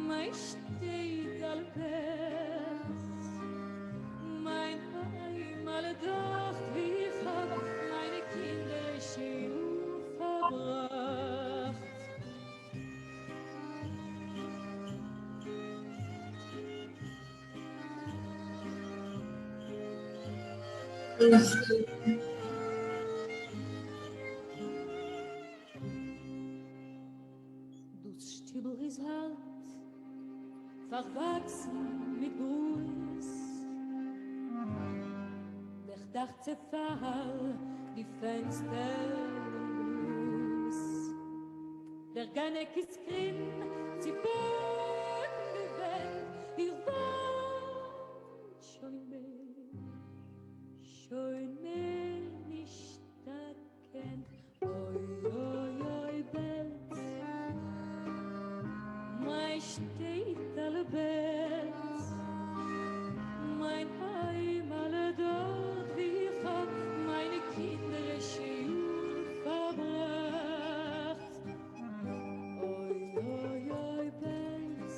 mein steht allwärts, mein Heim alle dacht, wie ich hab meine Kinder schön verbracht. Das Stübel ist halt verwachsen mit Gruß. Der Dach zerfall, die Fenster Gruß. Der Ganek ist grimm, sie bögen die Welt, ihr wollt schon mehr nicht erkennt. Oi, oi, oi, Welt, mein steht alle Welt, mein Heim alle dort, wie ich hab meine Kinder schön verbracht. Oi, oi, oi, Welt,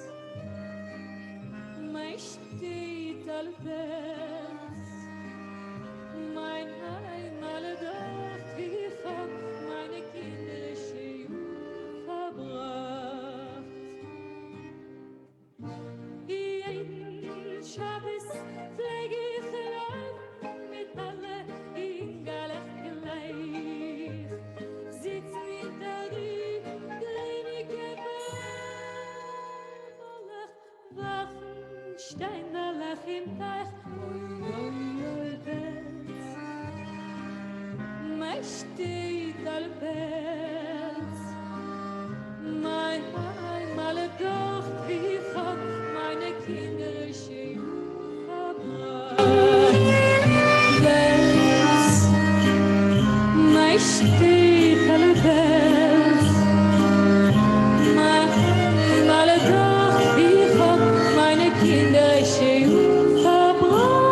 mein steht alle Welt, mein Heim alle dort, wie ich hab meine Kinder schön verbracht. Jeden Schabbes pflege ich rein mit alle Ingalach gleich. Sitzen hinter die Gleinige Bäumerlach, wachen Steinderlach im Teich. Oi, oi, oi, Welt, mein steht allwärts, mein Heim alle dort, wie ich hab meine Kinder schön verbracht. Welt, mein steht allwärts, mein Heim alle dort, wie ich hab meine Kinder schön verbracht.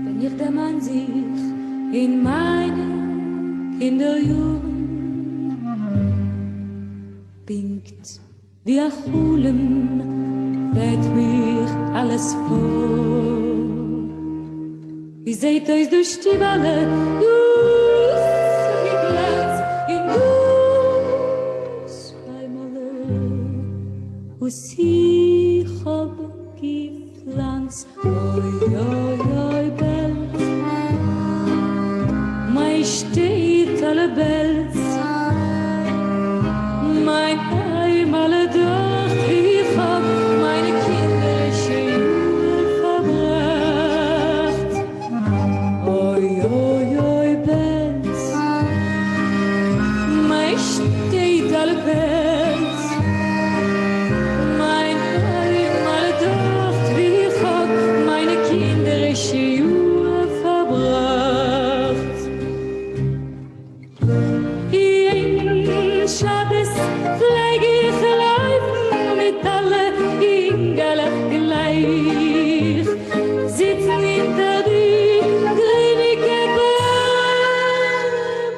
Wenn ich der Mann sich in meine Kinderjugend pinkt, wie ein Hulem weht mich alles vor. Wie seht euch durch die Walle, dus geglätt in dus Heimale, wo sie hab gepflanzt. Oi, oi, oi, Welt, mein steht alle Welt, mein Heim alle dort, wie ich hab meine Kinder schön verbracht. Oi, oi, oi, Welt, mein steht alle Welt, mein Heim alle dort, wie ich hab meine Kinder schön verbracht. Jeden Schabbes pflege ich Leifen mit alle Ingalach gleich. Sitzen hinter die Gleinige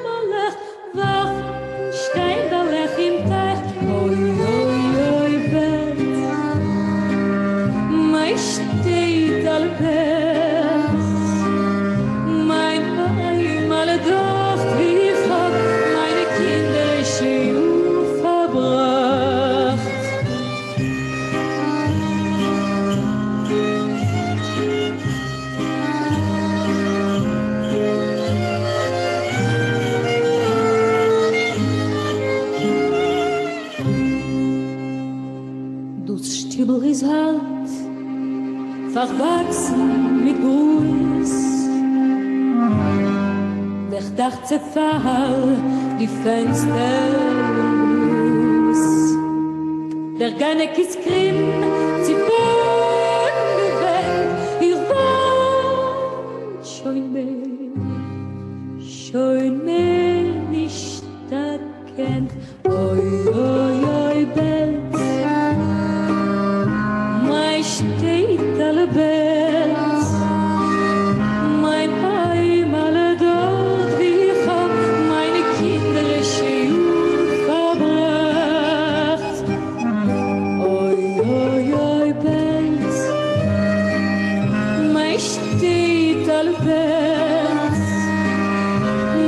Bäumerlach, wachen Steinderlach im Teich. Oi, oi, oi, Welt, mein steht allwärts, mein Heim alle dort, wie ich hab meine Kinder schön verbracht. Das Stübel ist halt verwachsen mit Gruß. Der Dach zerfall, die Fenster Gruß. Der Ganek ist grimm, sie pelz,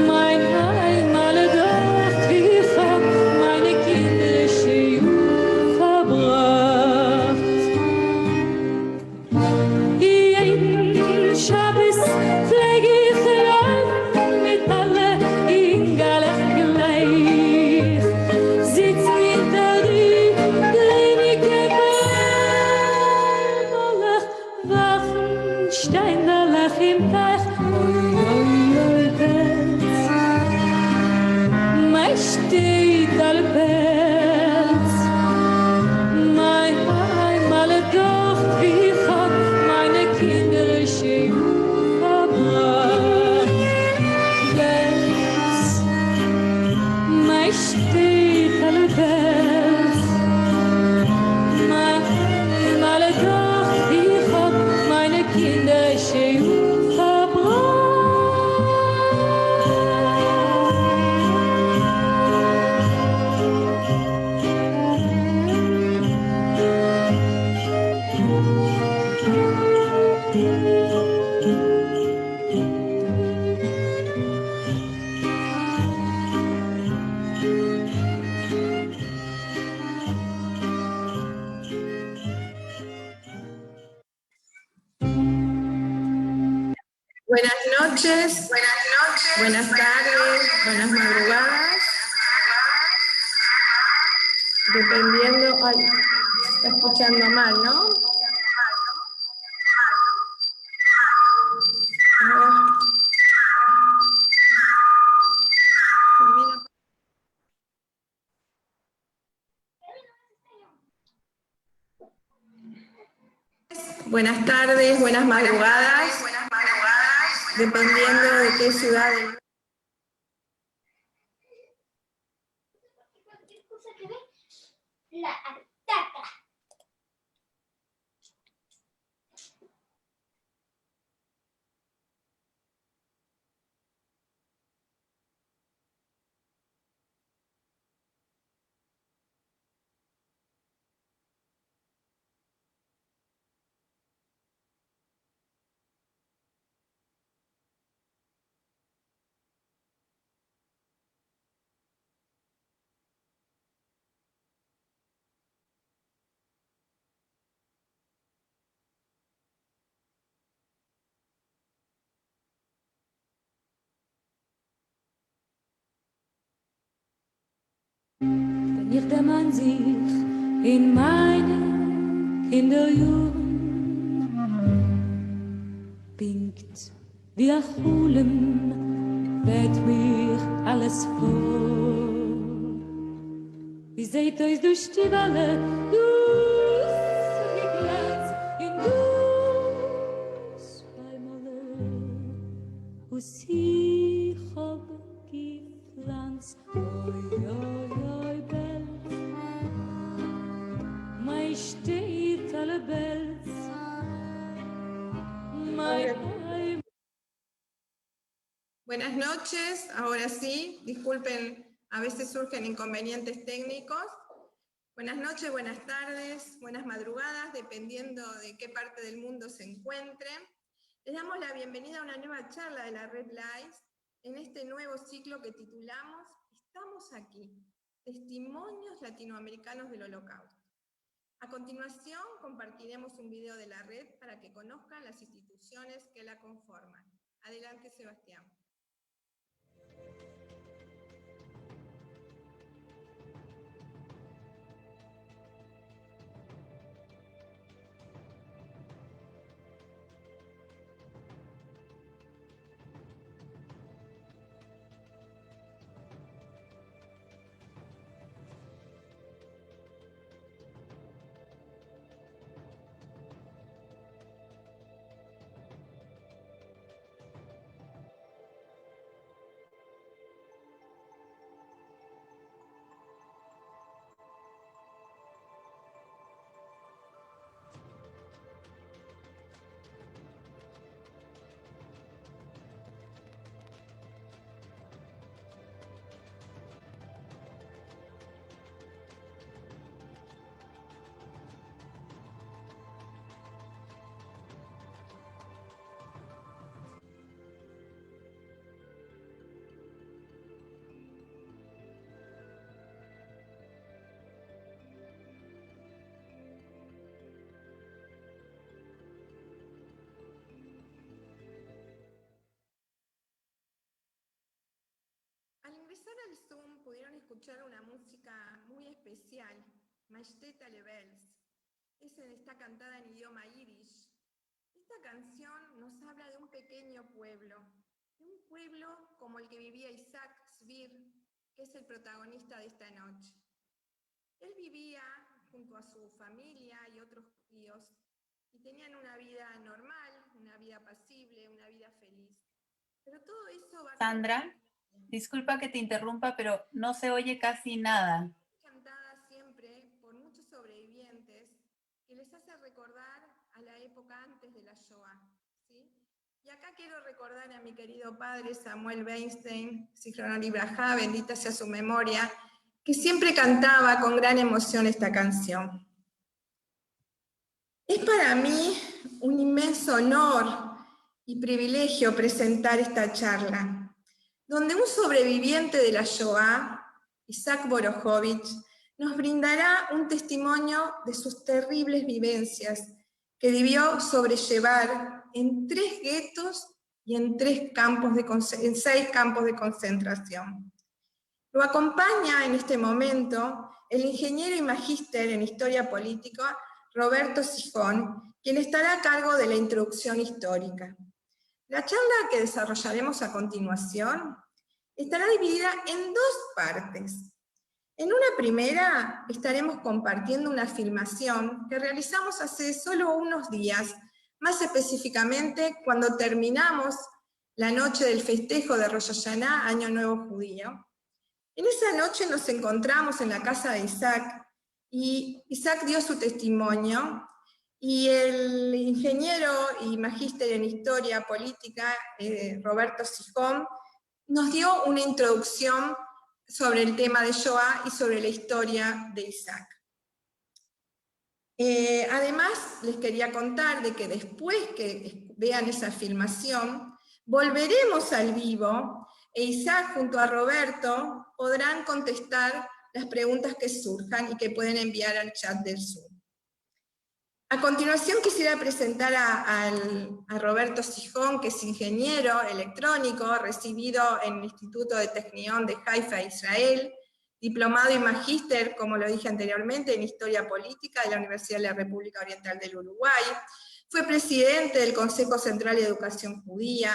mein einmal doch ich hab meine kindliche Jugend verbracht. Jeden Schabbes pfleg ich laufen mit alle Ingalech gleich. Sitz hinter die Klinike Malach, wachen Steinderlach im Teich. Oi, oi, oi, Pelz, mei steht alle Pelz, mein einmal doch ich hab meine kindliche Jugend verbracht. Pelz, mei steht alle Pelz, mein einmal doch ich hab meine kindliche Jugend verbracht. Buenas noches, buenas tardes, buenas madrugadas. Dependiendo, ay, se está escuchando mal, ¿no? A ver. Termina. Buenas tardes, buenas madrugadas. Dependiendo de qué ciudad del La ataca. Wenn ich der Mann sich in meine Kinderjugend winkt, wie ein Hulem weht mir alles vor. Wie seht euch durch die Welle, dus geglätzt in dus Bäumerle, wo sie hab gepflanzt. Oi, oi, oi, Belz, mei steht alle Belz, mei Heim. Buenas noches, ahora sí, disculpen, a veces surgen inconvenientes técnicos. Buenas noches, buenas tardes, buenas madrugadas, dependiendo de qué parte del mundo se encuentren. Les damos la bienvenida a una nueva charla de la Red LICE en este nuevo ciclo que titulamos Estamos aquí, testimonios latinoamericanos del Holocausto. A continuación compartiremos un video de la red para que conozcan las instituciones que la conforman. Adelante, Sebastián. escuchar una música muy especial, Majestät alle Welt. Está cantada en idioma yiddish. Esta canción nos habla de un pequeño pueblo, de un pueblo como el que vivía Isaac Svir, que es el protagonista de esta noche. Él vivía junto a su familia y otros judíos, y tenían una vida normal, una vida apacible, una vida feliz. Pero todo eso va... Sandra, disculpa que te interrumpa, pero no se oye casi nada. Cantada siempre por muchos sobrevivientes, que les hace recordar a la época antes de la Shoah, ¿sí? Y acá quiero recordar a mi querido padre Samuel Weinstein, Zichrono Libraja, bendita sea su memoria, que siempre cantaba con gran emoción esta canción. Es para mí un inmenso honor y privilegio presentar esta charla, donde un sobreviviente de la Shoah, Isaac Borojovich, nos brindará un testimonio de sus terribles vivencias que debió sobrellevar en 3 guetos y en 6 campos de concentración. Lo acompaña en este momento el ingeniero y magíster en Historia Política, Roberto Sifón, quien estará a cargo de la introducción histórica. La charla que desarrollaremos a continuación estará dividida en 2 partes. En una primera estaremos compartiendo una filmación que realizamos hace solo unos días, más específicamente cuando terminamos la noche del festejo de Rosh Hashanah, Año Nuevo Judío. En esa noche nos encontramos en la casa de Isaac, y Isaac dio su testimonio, y el ingeniero y magíster en Historia Política, Roberto Sifón, nos dio una introducción sobre el tema de Shoah y sobre la historia de Isaac. Además, les quería contar de que después que vean esa filmación, volveremos al vivo, e Isaac junto a Roberto podrán contestar las preguntas que surjan y que pueden enviar al chat del Zoom. A continuación quisiera presentar a Roberto Sifón, que es ingeniero electrónico, recibido en el Instituto de Technion de Haifa, Israel, diplomado y magíster, como lo dije anteriormente, en Historia Política de la Universidad de la República Oriental del Uruguay. Fue presidente del Consejo Central de Educación Judía,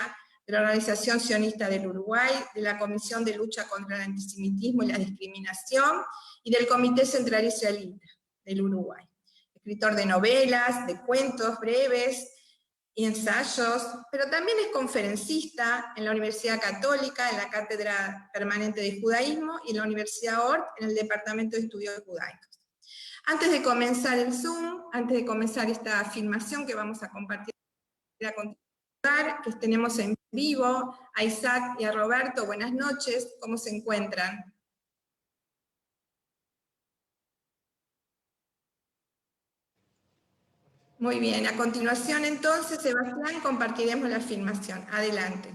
de la Organización Sionista del Uruguay, de la Comisión de Lucha contra el Antisemitismo y la Discriminación, y del Comité Central Israelita del Uruguay. Escritor de novelas, de cuentos breves y ensayos, pero también es conferencista en la Universidad Católica, en la Cátedra Permanente de Judaísmo, y en la Universidad Ort, en el Departamento de Estudios Judaicos. Antes de comenzar el Zoom, antes de comenzar esta filmación que vamos a compartir a continuar, que tenemos en vivo a Isaac y a Roberto, buenas noches, ¿cómo se encuentran? Muy bien, a continuación entonces, Sebastián, compartiremos la filmación. Adelante.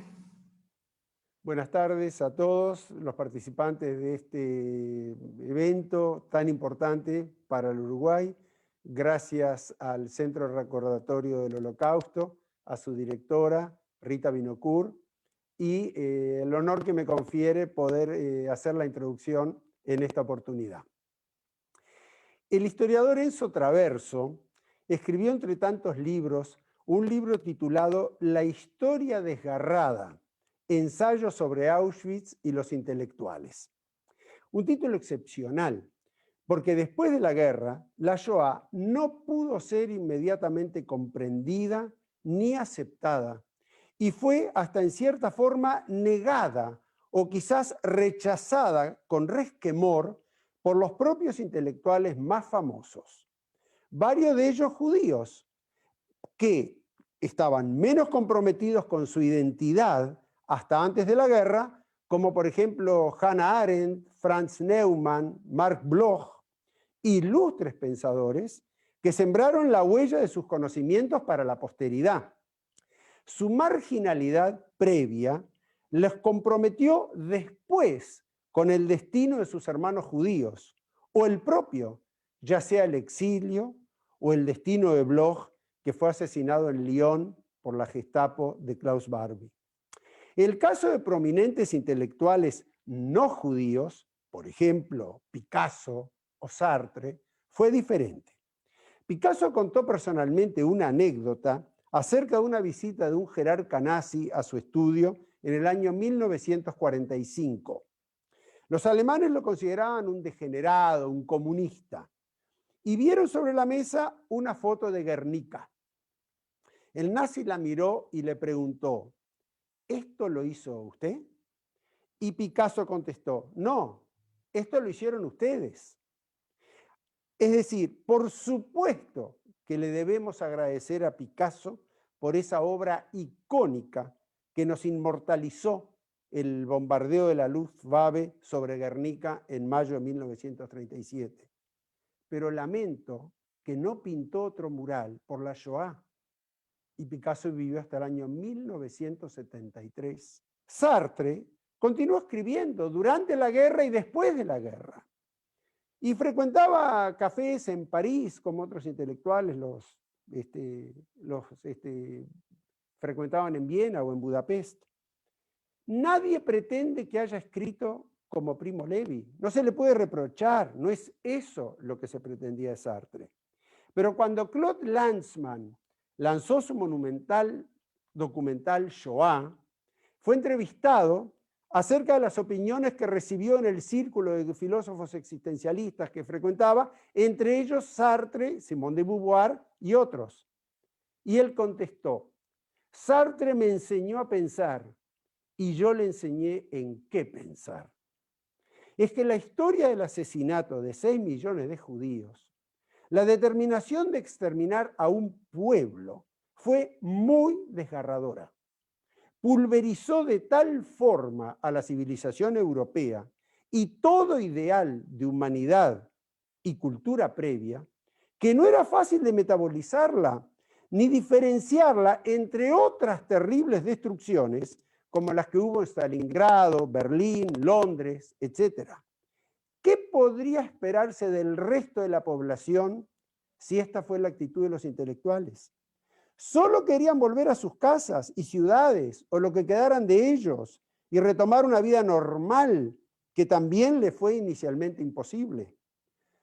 Buenas tardes a todos los participantes de este evento tan importante para el Uruguay. Gracias al Centro Recordatorio del Holocausto, a su directora, Rita Binocur, y el honor que me confiere poder hacer la introducción en esta oportunidad. El historiador Enzo Traverso escribió entre tantos libros un libro titulado La historia desgarrada, ensayo sobre Auschwitz y los intelectuales. Un título excepcional, porque después de la guerra, la Shoah no pudo ser inmediatamente comprendida ni aceptada, y fue hasta en cierta forma negada o quizás rechazada con resquemor por los propios intelectuales más famosos. Varios de ellos judíos, que estaban menos comprometidos con su identidad hasta antes de la guerra, como por ejemplo Hannah Arendt, Franz Neumann, Marc Bloch, ilustres pensadores que sembraron la huella de sus conocimientos para la posteridad. Su marginalidad previa les comprometió después con el destino de sus hermanos judíos, o el propio, ya sea el exilio o el destino de Bloch, que fue asesinado en Lyon por la Gestapo de Klaus Barbie. El caso de prominentes intelectuales no judíos por ejemplo, Picasso o Sartre, fue diferente. Picasso contó personalmente una anécdota acerca de una visita de un jerarca nazi a su estudio en el año 1945. Los alemanes lo consideraban un degenerado, un comunista, y vieron sobre la mesa una foto de Guernica. El nazi la miró y le preguntó, ¿esto lo hizo usted? Y Picasso contestó, no, esto lo hicieron ustedes. Es decir, por supuesto que le debemos agradecer a Picasso por esa obra icónica que nos inmortalizó el bombardeo de la Luftwaffe sobre Guernica en mayo de 1937. Pero lamento que no pintó otro mural por la Shoah y Picasso vivió hasta el año 1973. Sartre continuó escribiendo durante la guerra y después de la guerra. Y frecuentaba cafés en París, como otros intelectuales frecuentaban en Viena o en Budapest. Nadie pretende que haya escrito como Primo Levi. No se le puede reprochar, no es eso lo que se pretendía de Sartre. Pero cuando Claude Lanzmann lanzó su monumental documental Shoah, fue entrevistado acerca de las opiniones que recibió en el círculo de filósofos existencialistas que frecuentaba, entre ellos Sartre, Simone de Beauvoir y otros. Y él contestó, Sartre me enseñó a pensar y yo le enseñé en qué pensar. Es que la historia del asesinato de 6 millones de judíos, la determinación de exterminar a un pueblo, fue muy desgarradora. Pulverizó de tal forma a la civilización europea y todo ideal de humanidad y cultura previa, que no era fácil de metabolizarla ni diferenciarla entre otras terribles destrucciones como las que hubo en Stalingrado, Berlín, Londres, etc. ¿Qué podría esperarse del resto de la población si esta fue la actitud de los intelectuales? Solo querían volver a sus casas y ciudades, o lo que quedaran de ellos, y retomar una vida normal, que también le fue inicialmente imposible.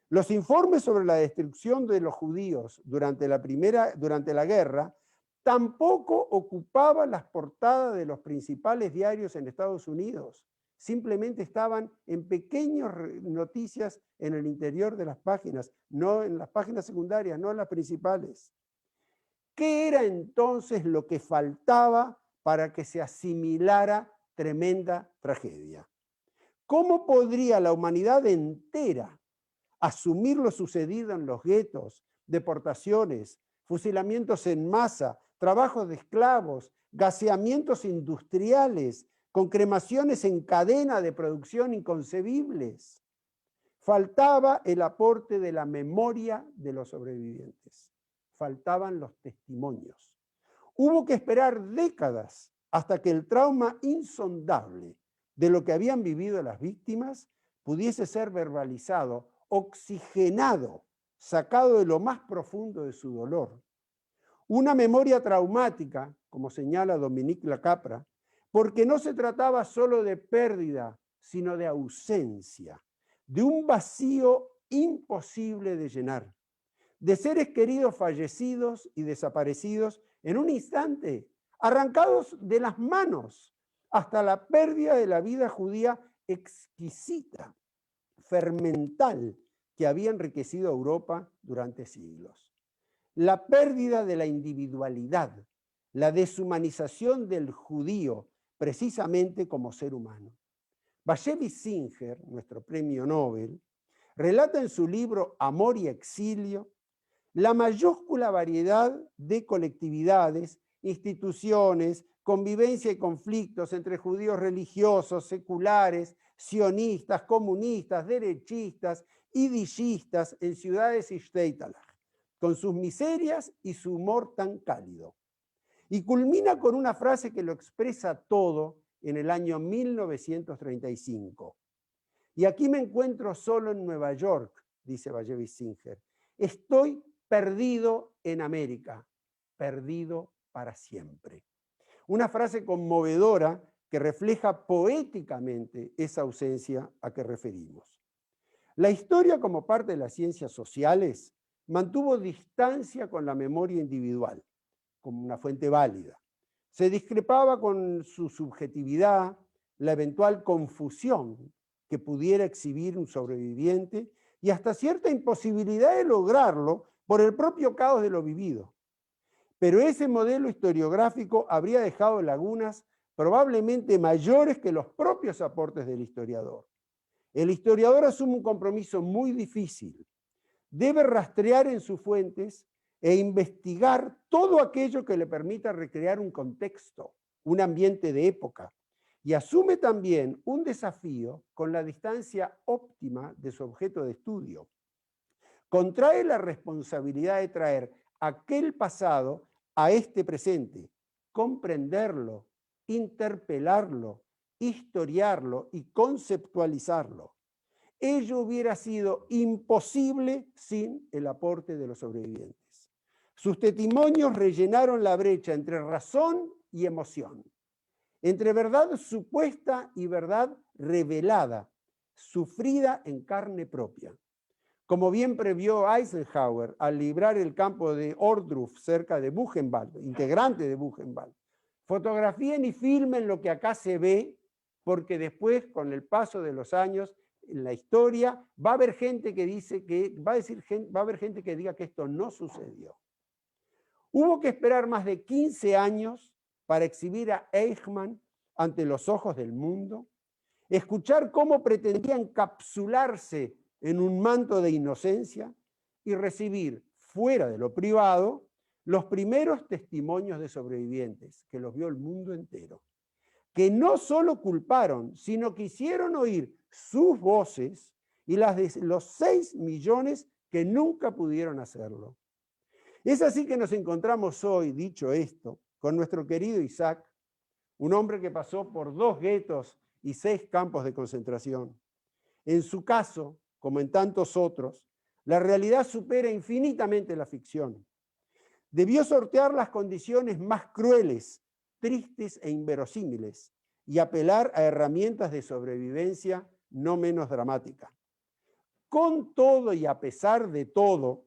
Los informes sobre la destrucción de los judíos durante la guerra tampoco ocupaban las portadas de los principales diarios en Estados Unidos. Simplemente estaban en pequeñas noticias en el interior de las páginas, no en las páginas secundarias, no en las principales. ¿Qué era entonces lo que faltaba para que se asimilara tremenda tragedia? ¿Cómo podría la humanidad entera asumir lo sucedido en los guetos, deportaciones, fusilamientos en masa, trabajos de esclavos, gaseamientos industriales, con cremaciones en cadena de producción inconcebibles? Faltaba el aporte de la memoria de los sobrevivientes. Faltaban los testimonios. Hubo que esperar décadas hasta que el trauma insondable de lo que habían vivido las víctimas pudiese ser verbalizado, oxigenado, sacado de lo más profundo de su dolor. Una memoria traumática, como señala Dominique Lacapra, porque no se trataba solo de pérdida, sino de ausencia, de un vacío imposible de llenar, de seres queridos fallecidos y desaparecidos en un instante, arrancados de las manos, hasta la pérdida de la vida judía exquisita, fermental, que había enriquecido a Europa durante siglos. La pérdida de la individualidad, la deshumanización del judío, precisamente como ser humano. Bashevis Singer, nuestro premio Nobel, relata en su libro Amor y Exilio la mayúscula variedad de colectividades, instituciones, convivencia y conflictos entre judíos religiosos, seculares, sionistas, comunistas, derechistas y yidishistas en ciudades y Steitalach, con sus miserias y su humor tan cálido. Y culmina con una frase que lo expresa todo en el año 1935. Y aquí me encuentro solo en Nueva York, dice Bashevis Singer. Estoy perdido en América, perdido para siempre. Una frase conmovedora que refleja poéticamente esa ausencia a que referimos. La historia, como parte de las ciencias sociales, mantuvo distancia con la memoria individual, como una fuente válida. Se discrepaba con su subjetividad, la eventual confusión que pudiera exhibir un sobreviviente y hasta cierta imposibilidad de lograrlo por el propio caos de lo vivido. Pero ese modelo historiográfico habría dejado lagunas probablemente mayores que los propios aportes del historiador. El historiador asume un compromiso muy difícil. Debe rastrear en sus fuentes e investigar todo aquello que le permita recrear un contexto, un ambiente de época, y asume también un desafío con la distancia óptima de su objeto de estudio. Contrae la responsabilidad de traer aquel pasado a este presente, comprenderlo, interpelarlo, historiarlo y conceptualizarlo. Ello hubiera sido imposible sin el aporte de los sobrevivientes. Sus testimonios rellenaron la brecha entre razón y emoción, entre verdad supuesta y verdad revelada, sufrida en carne propia. Como bien previó Eisenhower al librar el campo de Ohrdruf cerca de Buchenwald, integrante de Buchenwald, fotografíen y filmen lo que acá se ve, porque después, con el paso de los años, en la historia, va a haber gente que dice que, va a haber gente que diga que esto no sucedió. Hubo que esperar más de 15 años para exhibir a Eichmann ante los ojos del mundo, escuchar cómo pretendía encapsularse en un manto de inocencia y recibir, fuera de lo privado, los primeros testimonios de sobrevivientes, que los vio el mundo entero, que no solo culparon, sino que hicieron oír sus voces y las de los 6 millones que nunca pudieron hacerlo. Es así que nos encontramos hoy, dicho esto, con nuestro querido Isaac, un hombre que pasó por 2 guetos y 6 campos de concentración. En su caso, como en tantos otros, la realidad supera infinitamente la ficción. Debió sortear las condiciones más crueles, tristes e inverosímiles y apelar a herramientas de sobrevivencia no menos dramáticas. Con todo y a pesar de todo,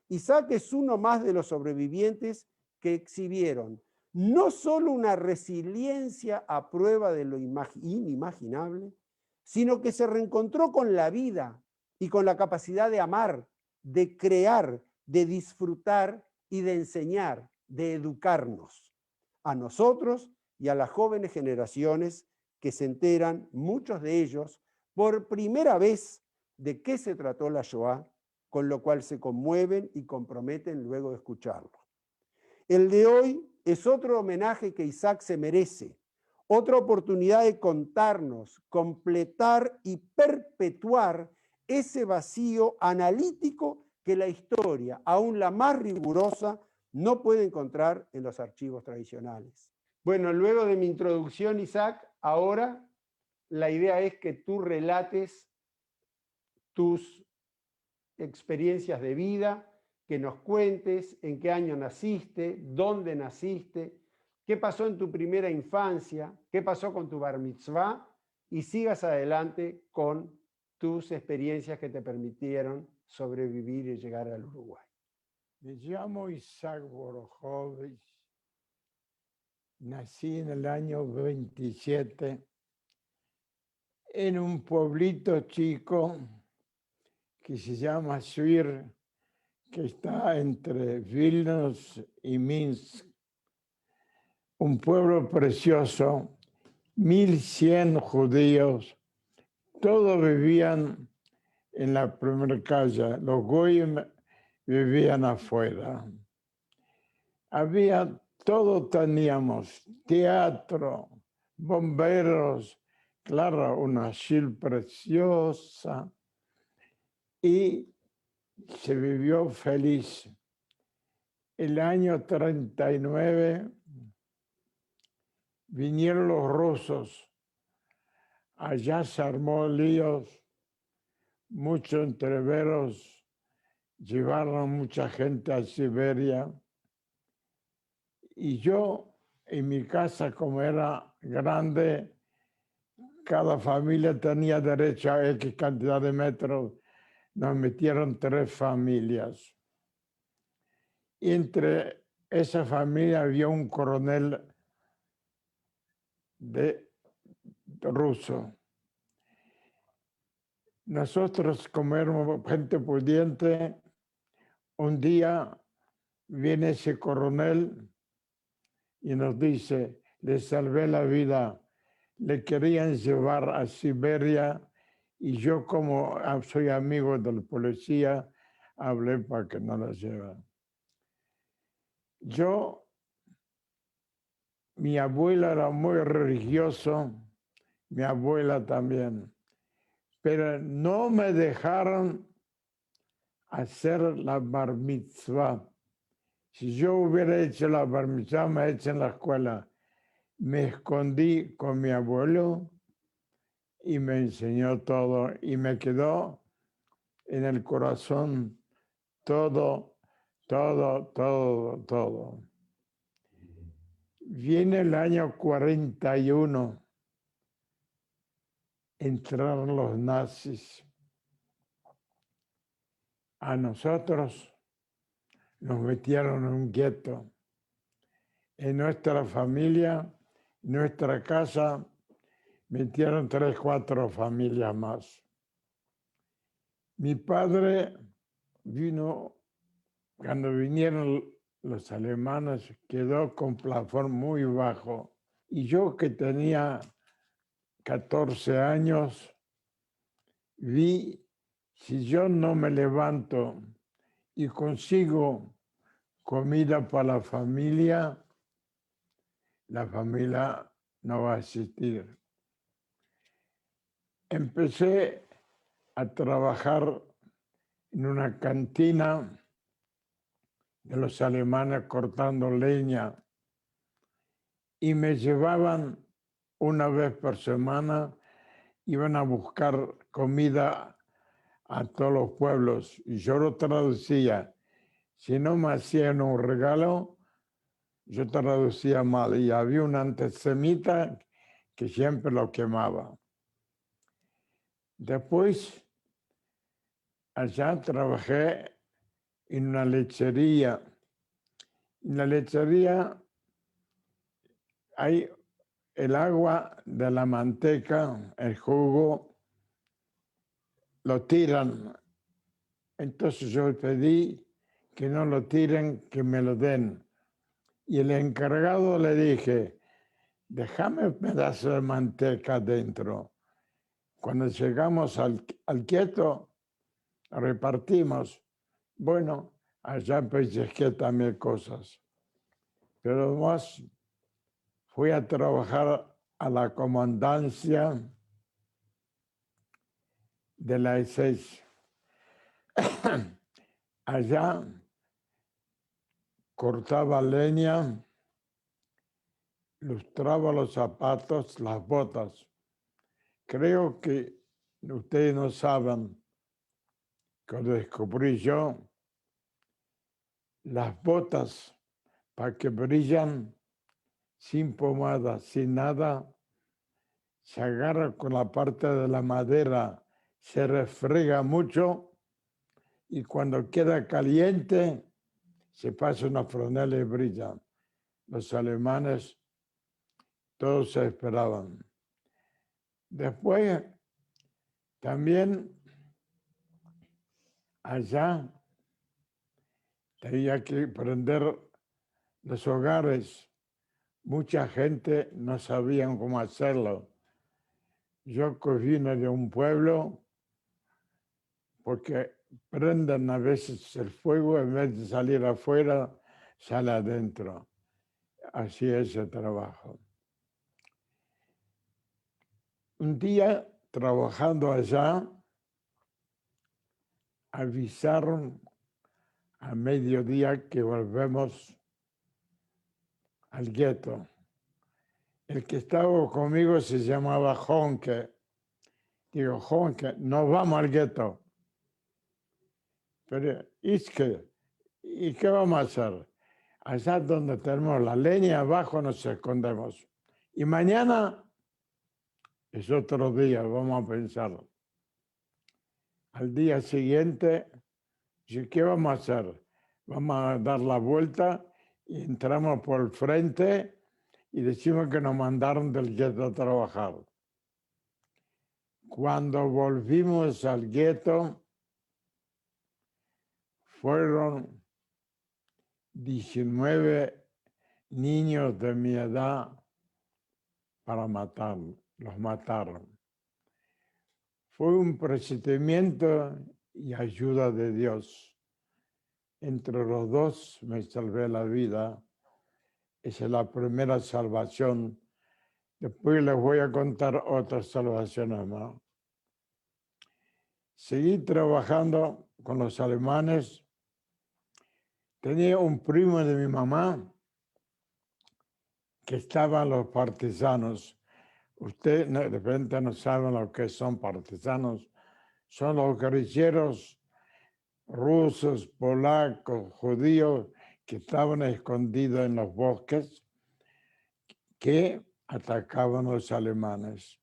Isaac es uno más de los sobrevivientes que exhibieron no solo una resiliencia a prueba de lo inimaginable, sino que se reencontró con la vida y con la capacidad de amar, de crear, de disfrutar y de enseñar, de educarnos, a nosotros y a las jóvenes generaciones que se enteran, muchos de ellos, por primera vez de qué se trató la Shoah, con lo cual se conmueven y comprometen luego de escucharlo. El de hoy es otro homenaje que Isaac se merece, otra oportunidad de contarnos, completar y perpetuar ese vacío analítico que la historia, aún la más rigurosa, no puede encontrar en los archivos tradicionales. Bueno, luego de mi introducción, Isaac, ahora la idea es que tú relates tus experiencias de vida, que nos cuentes en qué año naciste, dónde naciste, qué pasó en tu primera infancia, qué pasó con tu bar mitzvah, y sigas adelante con tus experiencias que te permitieron sobrevivir y llegar al Uruguay. Me llamo Isaac Borojovich. Nací en el año 27 en un pueblito chico que se llama Swir, que está entre Vilnius y Minsk. Un pueblo precioso, 1100 judíos, todos vivían en la primera calle, los goyim vivían afuera. Todo teníamos, teatro, bomberos, claro, una shil preciosa, y se vivió feliz. El año 39 vinieron los rusos, allá se armó líos, muchos entreveros, llevaron mucha gente a Siberia, y yo en mi casa, como era grande, cada familia tenía derecho a X cantidad de metros. Nos metieron 3 familias. Y entre esa familia había un coronel ruso. Nosotros, como éramos gente pudiente, un día viene ese coronel y nos dice: le salvé la vida, le querían llevar a Siberia y yo, como soy amigo del policía, hablé para que no la lleven. Mi abuela era muy religioso, mi abuela también, pero no me dejaron hacer la bar mitzvah. Si yo hubiera hecho la bar mitzvah, me hecho en la escuela. Me escondí con mi abuelo y me enseñó todo y me quedó en el corazón todo. Viene el año 41, entraron los nazis. A nosotros nos metieron en un gueto. En nuestra familia, en nuestra casa, metieron 3, 4 familias más. Mi padre vino, cuando vinieron los alemanes, quedó con plafón muy bajo. Y yo, que tenía 14 años, vi, si yo no me levanto y consigo comida para la familia no va a existir. Empecé a trabajar en una cantina de los alemanes cortando leña y me llevaban una vez por semana, iban a buscar comida a todos los pueblos y yo lo traducía. Si no me hacían un regalo, yo traducía mal y había un antisemita que siempre lo quemaba. Después, allá trabajé en una lechería. En la lechería hay el agua de la manteca, el jugo, lo tiran. Entonces yo pedí que no lo tiren, que me lo den. Y el encargado le dije: déjame un pedazo de manteca dentro. Cuando llegamos al quieto, repartimos. Bueno, allá pellizqué también cosas. Pero además fui a trabajar a la comandancia de la SS. Allá cortaba leña, lustraba los zapatos, las botas. Creo que ustedes no saben que lo descubrí yo. Las botas, para que brillan, sin pomada, sin nada, se agarra con la parte de la madera, se refrega mucho y cuando queda caliente se pasa una fronela y brillan. Los alemanes todos se esperaban. Después, también allá tenía que prender los hogares. Mucha gente no sabía cómo hacerlo. Yo que vine de un pueblo, porque prenden a veces el fuego, en vez de salir afuera, sale adentro. Así es el trabajo. Un día, trabajando allá, avisaron a mediodía que volvemos al gueto. El que estaba conmigo se llamaba Honke. Digo: Honke, no vamos al gueto. Pero es que, ¿y qué vamos a hacer? allá donde tenemos la leña, abajo nos escondemos. Y mañana es otro día, vamos a pensar. Al día siguiente, ¿qué vamos a hacer? Vamos a dar la vuelta y entramos por el frente y decimos que nos mandaron del gueto a trabajar. Cuando volvimos al gueto, fueron 19 niños de mi edad para matar, los mataron. Fue un procedimiento y ayuda de Dios. Entre los dos me salvé la vida. Esa es la primera salvación. Después les voy a contar otras salvaciones más. Seguí trabajando con los alemanes. Tenía un primo de mi mamá que estaba en los partisanos. Usted de repente no sabe lo que son partisanos. Son los guerrilleros rusos, polacos, judíos que estaban escondidos en los bosques que atacaban a los alemanes.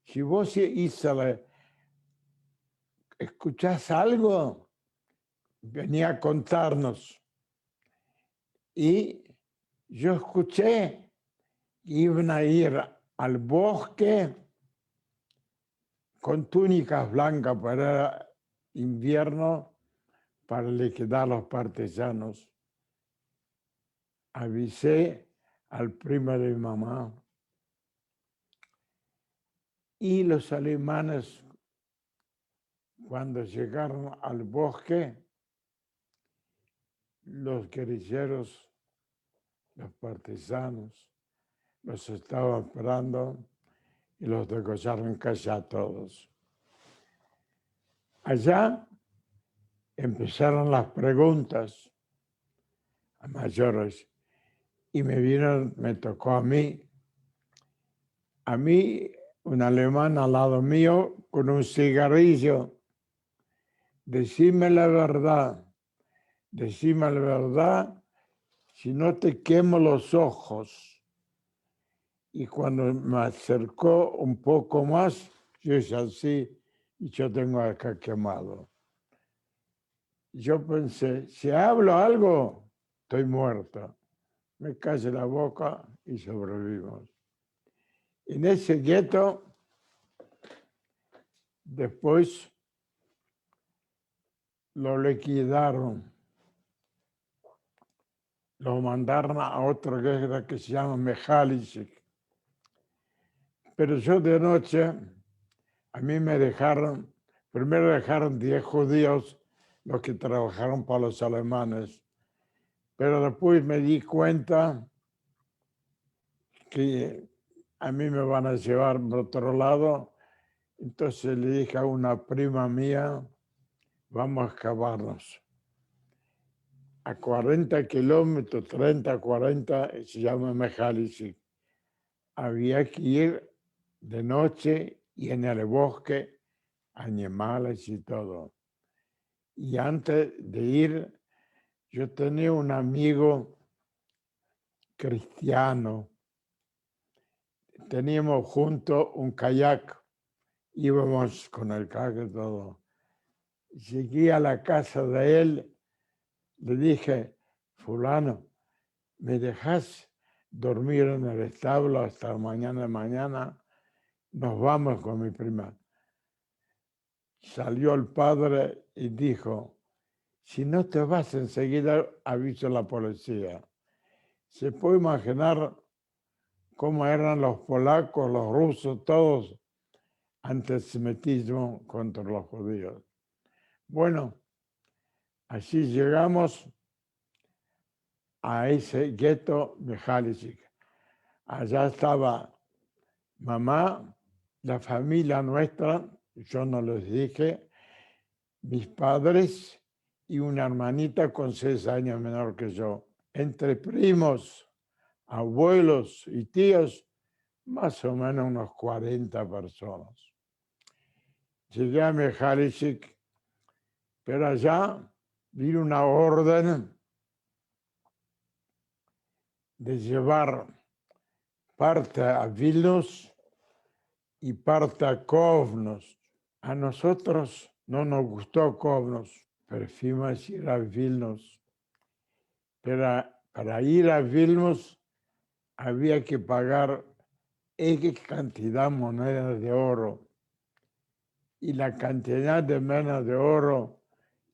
Si vos, Isabel, escuchás algo, venía a contarnos. Y yo escuché que iban a ir al bosque con túnicas blancas para invierno, para liquidar a los partisanos. Avisé al primo de mi mamá. Y los alemanes, cuando llegaron al bosque, los guerrilleros, los partisanos, los estaban esperando y los degollaron casi a todos. Allá empezaron las preguntas a mayores y me tocó a mí, un alemán al lado mío con un cigarrillo. Decime la verdad, si no te quemo los ojos. Y cuando me acercó un poco más, yo hice así y yo tengo acá quemado. Yo pensé, si hablo algo, estoy muerto. Me callé la boca y sobrevivimos. En ese gueto, después lo liquidaron. Lo mandaron a otra guerra que se llama Mechalisik. Pero yo de noche, a mí me dejaron, primero dejaron 10 judíos, los que trabajaron para los alemanes. Pero después me di cuenta que a mí me van a llevar por otro lado. Entonces le dije a una prima mía, vamos a excavarnos. A 40 kilómetros, 30, 40, se llama Mechalisik. Había que ir de noche y en el bosque, animales y todo. Y antes de ir, yo tenía un amigo cristiano. Teníamos juntos un kayak. Íbamos con el kayak y todo. Llegué a la casa de él, le dije, fulano, ¿me dejas dormir en el establo hasta mañana? Nos vamos con mi prima. Salió el padre y dijo, si no te vas enseguida, aviso a la policía. Se puede imaginar cómo eran los polacos, los rusos, todos antisemitismo contra los judíos. Bueno, así llegamos a ese gueto de Mechalisik. Allá estaba mamá, la familia nuestra, yo no les dije, mis padres y una hermanita con 6 años menor que yo. Entre primos, abuelos y tíos, más o menos unos 40 personas. Llegué a Mechalisik, pero allá vino una orden de llevar parte a Vilnius y parte a Kaunas. A nosotros no nos gustó Kaunas, preferimos ir a Vilnius. Pero para ir a Vilnius había que pagar X cantidad de monedas de oro. Y la cantidad de monedas de oro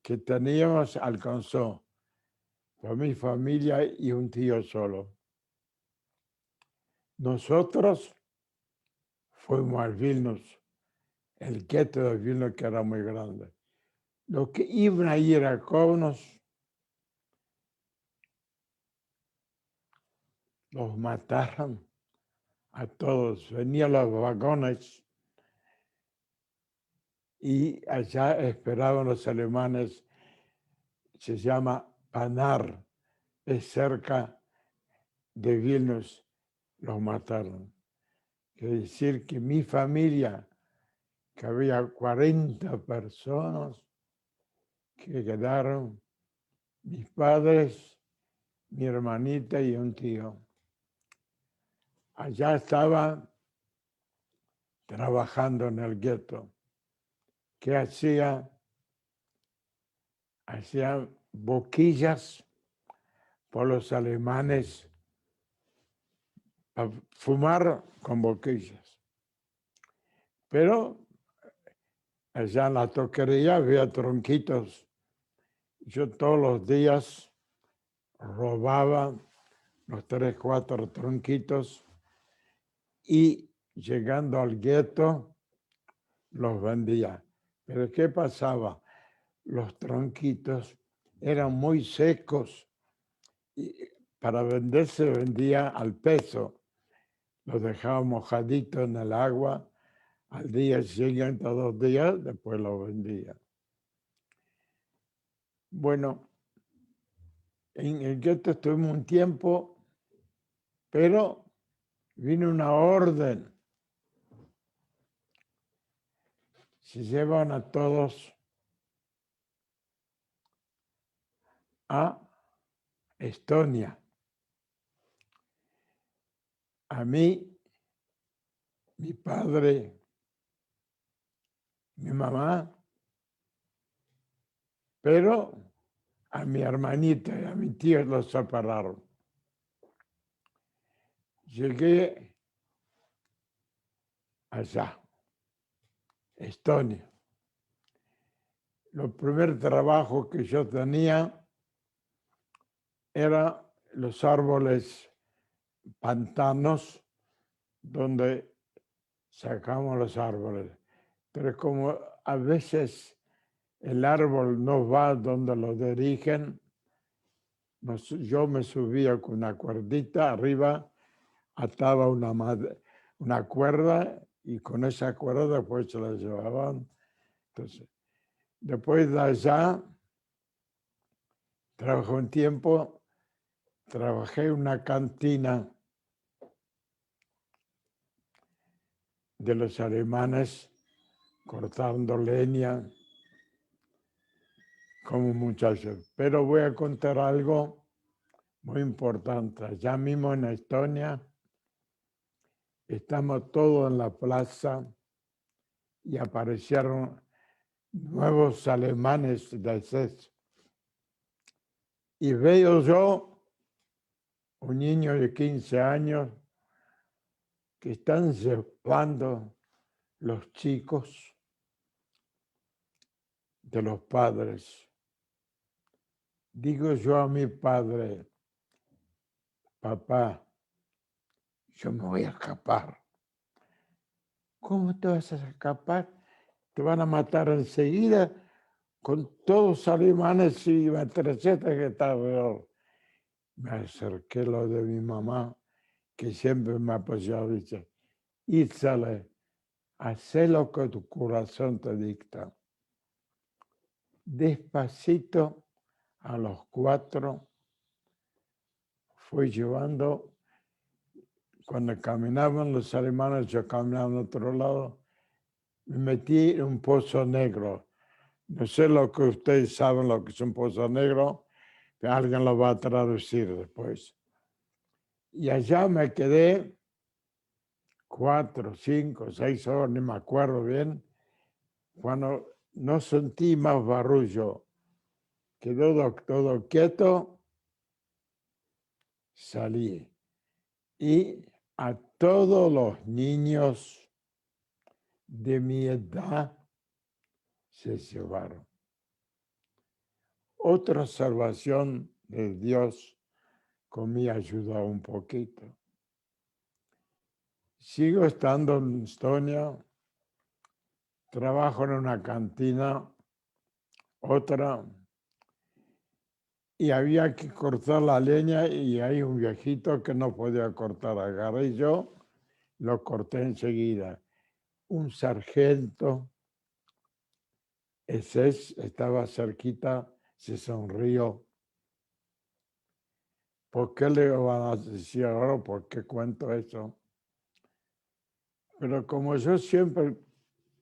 que teníamos alcanzó para mi familia y un tío solo. Nosotros fuimos a Vilnius, el gueto de Vilnius, que era muy grande. Los que iban a ir a Kaunas los mataron a todos. Venían los vagones y allá esperaban los alemanes. Se llama Panar, es cerca de Vilnius. Los mataron. Quiere decir que mi familia, que había 40 personas, que quedaron mis padres, mi hermanita y un tío. Allá estaba trabajando en el gueto. ¿Qué hacía? Hacía boquillas por los alemanes para fumar con boquillas. Pero allá en la toquería había tronquitos. Yo todos los días robaba los 3, 4 tronquitos y llegando al gueto los vendía. Pero ¿qué pasaba? Los tronquitos eran muy secos y para vender se vendía al peso. Los dejaba mojaditos en el agua, al día siguiente, 2 días, después los vendía. Bueno, en el gueto estuvimos un tiempo, pero vino una orden. Se llevan a todos a Estonia. A mí, mi padre, mi mamá, pero a mi hermanita y a mi tío los separaron. Llegué allá, Estonia. Los primeros trabajos que yo tenía eran los árboles pantanos donde sacamos los árboles. Pero como a veces el árbol no va donde lo dirigen, yo me subía con una cuerdita arriba, ataba una cuerda y con esa cuerda después se la llevaban. Entonces, después de allá, trabajé un tiempo, trabajé en una cantina de los alemanes, cortando leña como muchacho. Pero voy a contar algo muy importante. Allá mismo en Estonia, estamos todos en la plaza y aparecieron nuevos alemanes de SS. Y veo yo un niño de 15 años que están llevando los chicos de los padres. Digo yo a mi padre, papá, yo me voy a escapar. ¿Cómo te vas a escapar? Te van a matar enseguida con todos alemanes y matrecetas que está peor. Me acerqué a lo de mi mamá, que siempre me ha apoyado, dice, Itzale, haz lo que tu corazón te dicta. Despacito, a los 4, fui llevando, cuando caminaban los alemanes, yo caminaba a otro lado, me metí en un pozo negro. No sé lo que ustedes saben lo que es un pozo negro, pero alguien lo va a traducir después. Y allá me quedé 4, 5, 6 horas, no me acuerdo bien. Cuando no sentí más barullo, quedó todo quieto, salí. Y a todos los niños de mi edad se llevaron. Otra salvación de Dios con mi ayuda un poquito. Sigo estando en Estonia, trabajo en una cantina, otra, y había que cortar la leña y hay un viejito que no podía cortar. Agarré yo, lo corté enseguida. Un sargento, ese estaba cerquita, se sonrió. ¿Por qué le van a decir ahora? ¿Por qué cuento eso? Pero como yo siempre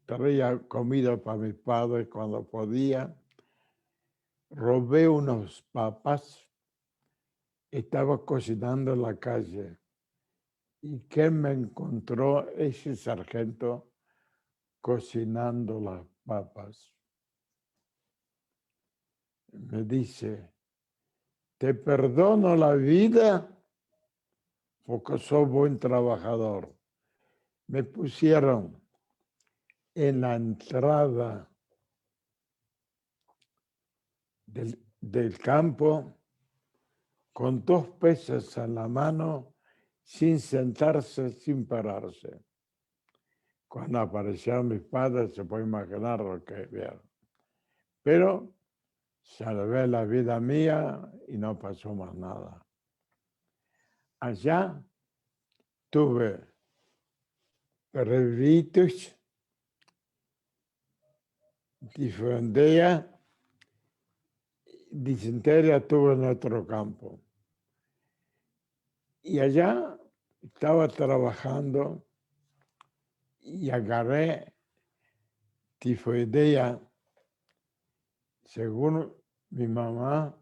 traía comida para mis padres cuando podía, robé unos papas, estaba cocinando en la calle. ¿Y qué me encontró ese sargento cocinando las papas? Me dice, te perdono la vida porque sos buen trabajador. Me pusieron en la entrada del campo con 2 pesas en la mano, sin sentarse, sin pararse. Cuando aparecieron mis padres, se puede imaginar lo que vieron. Pero salvé la vida mía y no pasó más nada. Allá tuve perritos, difteria, disentería tuve en otro campo. Y allá estaba trabajando y agarré tifoidea. Según mi mamá,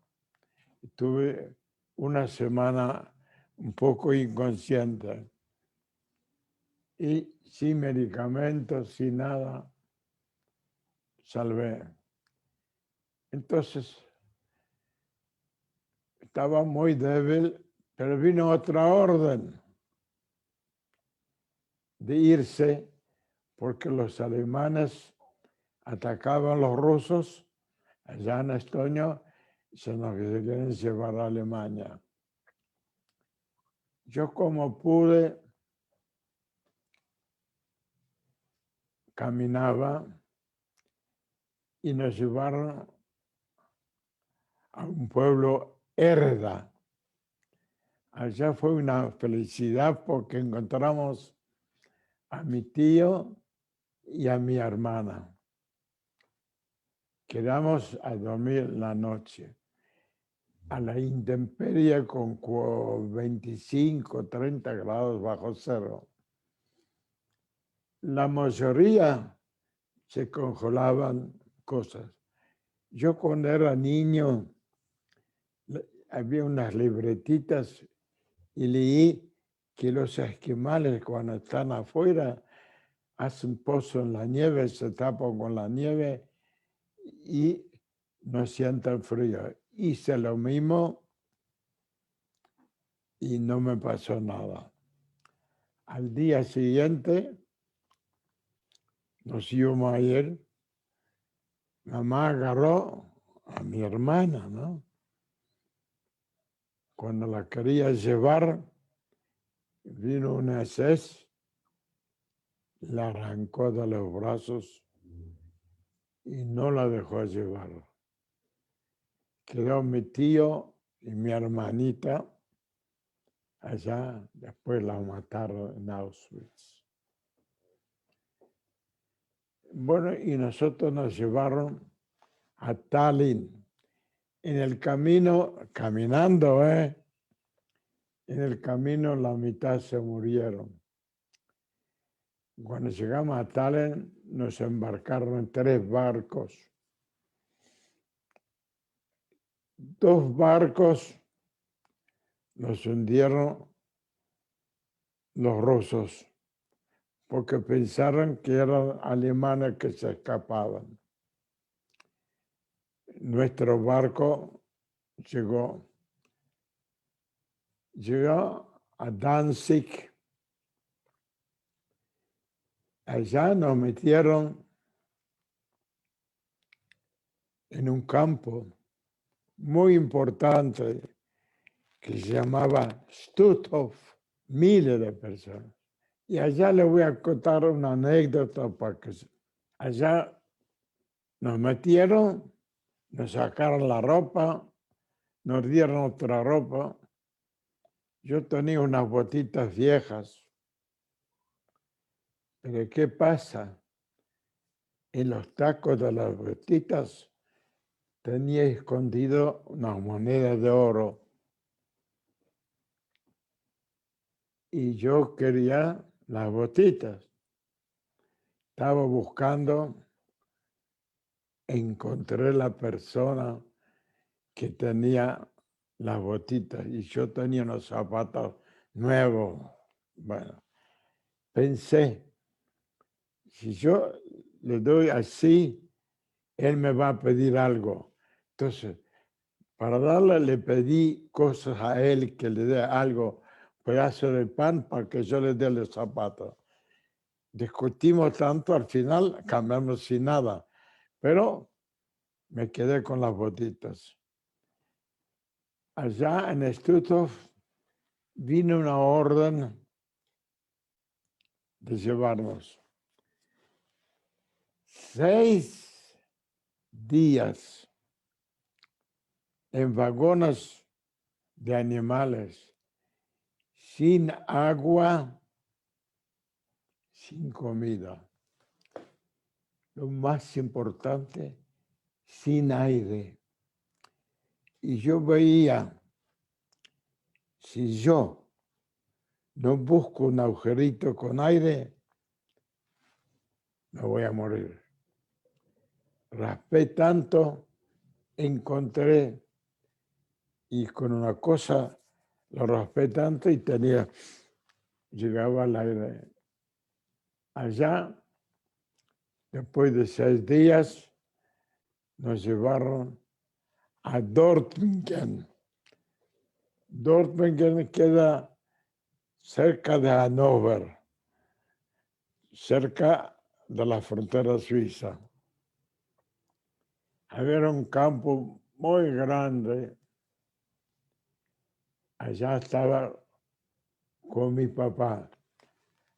tuve una semana un poco inconsciente y sin medicamentos, sin nada, salvé. Entonces, estaba muy débil, pero vino otra orden de irse porque los alemanes atacaban a los rusos allá en Estonia y se nos querían llevar a Alemania. Yo como pude, caminaba y nos llevaron a un pueblo Herda. Allá fue una felicidad porque encontramos a mi tío y a mi hermana. Quedamos a dormir la noche a la intemperie con 25, 30 grados bajo cero. La mayoría se congelaban cosas. Yo cuando era niño había unas libretitas y leí que los esquimales cuando están afuera hacen pozo en la nieve, se tapan con la nieve y no sienten frío. Hice lo mismo y no me pasó nada. Al día siguiente nos íbamos a ir. Mamá agarró a mi hermana, ¿no? Cuando la quería llevar, vino una SS, la arrancó de los brazos y no la dejó llevar. Quedó mi tío y mi hermanita allá, después la mataron en Auschwitz. Bueno, y nosotros nos llevaron a Tallinn. En el camino, caminando, en el camino la mitad se murieron. Cuando llegamos a Tallinn, nos embarcaron en 3 barcos. 2 barcos los hundieron los rusos, porque pensaron que eran alemanes que se escapaban. Nuestro barco llegó a Danzig. Allá nos metieron en un campo muy importante que se llamaba Stutthof, miles de personas. Y allá les voy a contar una anécdota para que allá nos metieron, nos sacaron la ropa, nos dieron otra ropa. Yo tenía unas botitas viejas. Pero ¿qué pasa? En los tacos de las botitas tenía escondido unas monedas de oro. Y yo quería las botitas. Estaba buscando, encontré la persona que tenía las botitas y yo tenía unos zapatos nuevos. Bueno, pensé, si yo le doy así, él me va a pedir algo. Entonces, para darle, le pedí cosas a él, que le dé algo, pedazo de pan para que yo le dé los zapatos. Discutimos tanto, al final cambiamos sin nada, pero me quedé con las botitas. Allá en Stutthof vino una orden de llevarnos 6 días en vagones de animales, sin agua, sin comida. Lo más importante, sin aire. Y yo veía, si yo no busco un agujerito con aire, me voy a morir. Raspé tanto, encontré, y con una cosa lo raspé tanto y llegaba al aire. Allá, después de 6 días, nos llevaron a Dortmund. Dortmund queda cerca de Hannover, cerca de la frontera suiza. Había un campo muy grande. Allá estaba con mi papá.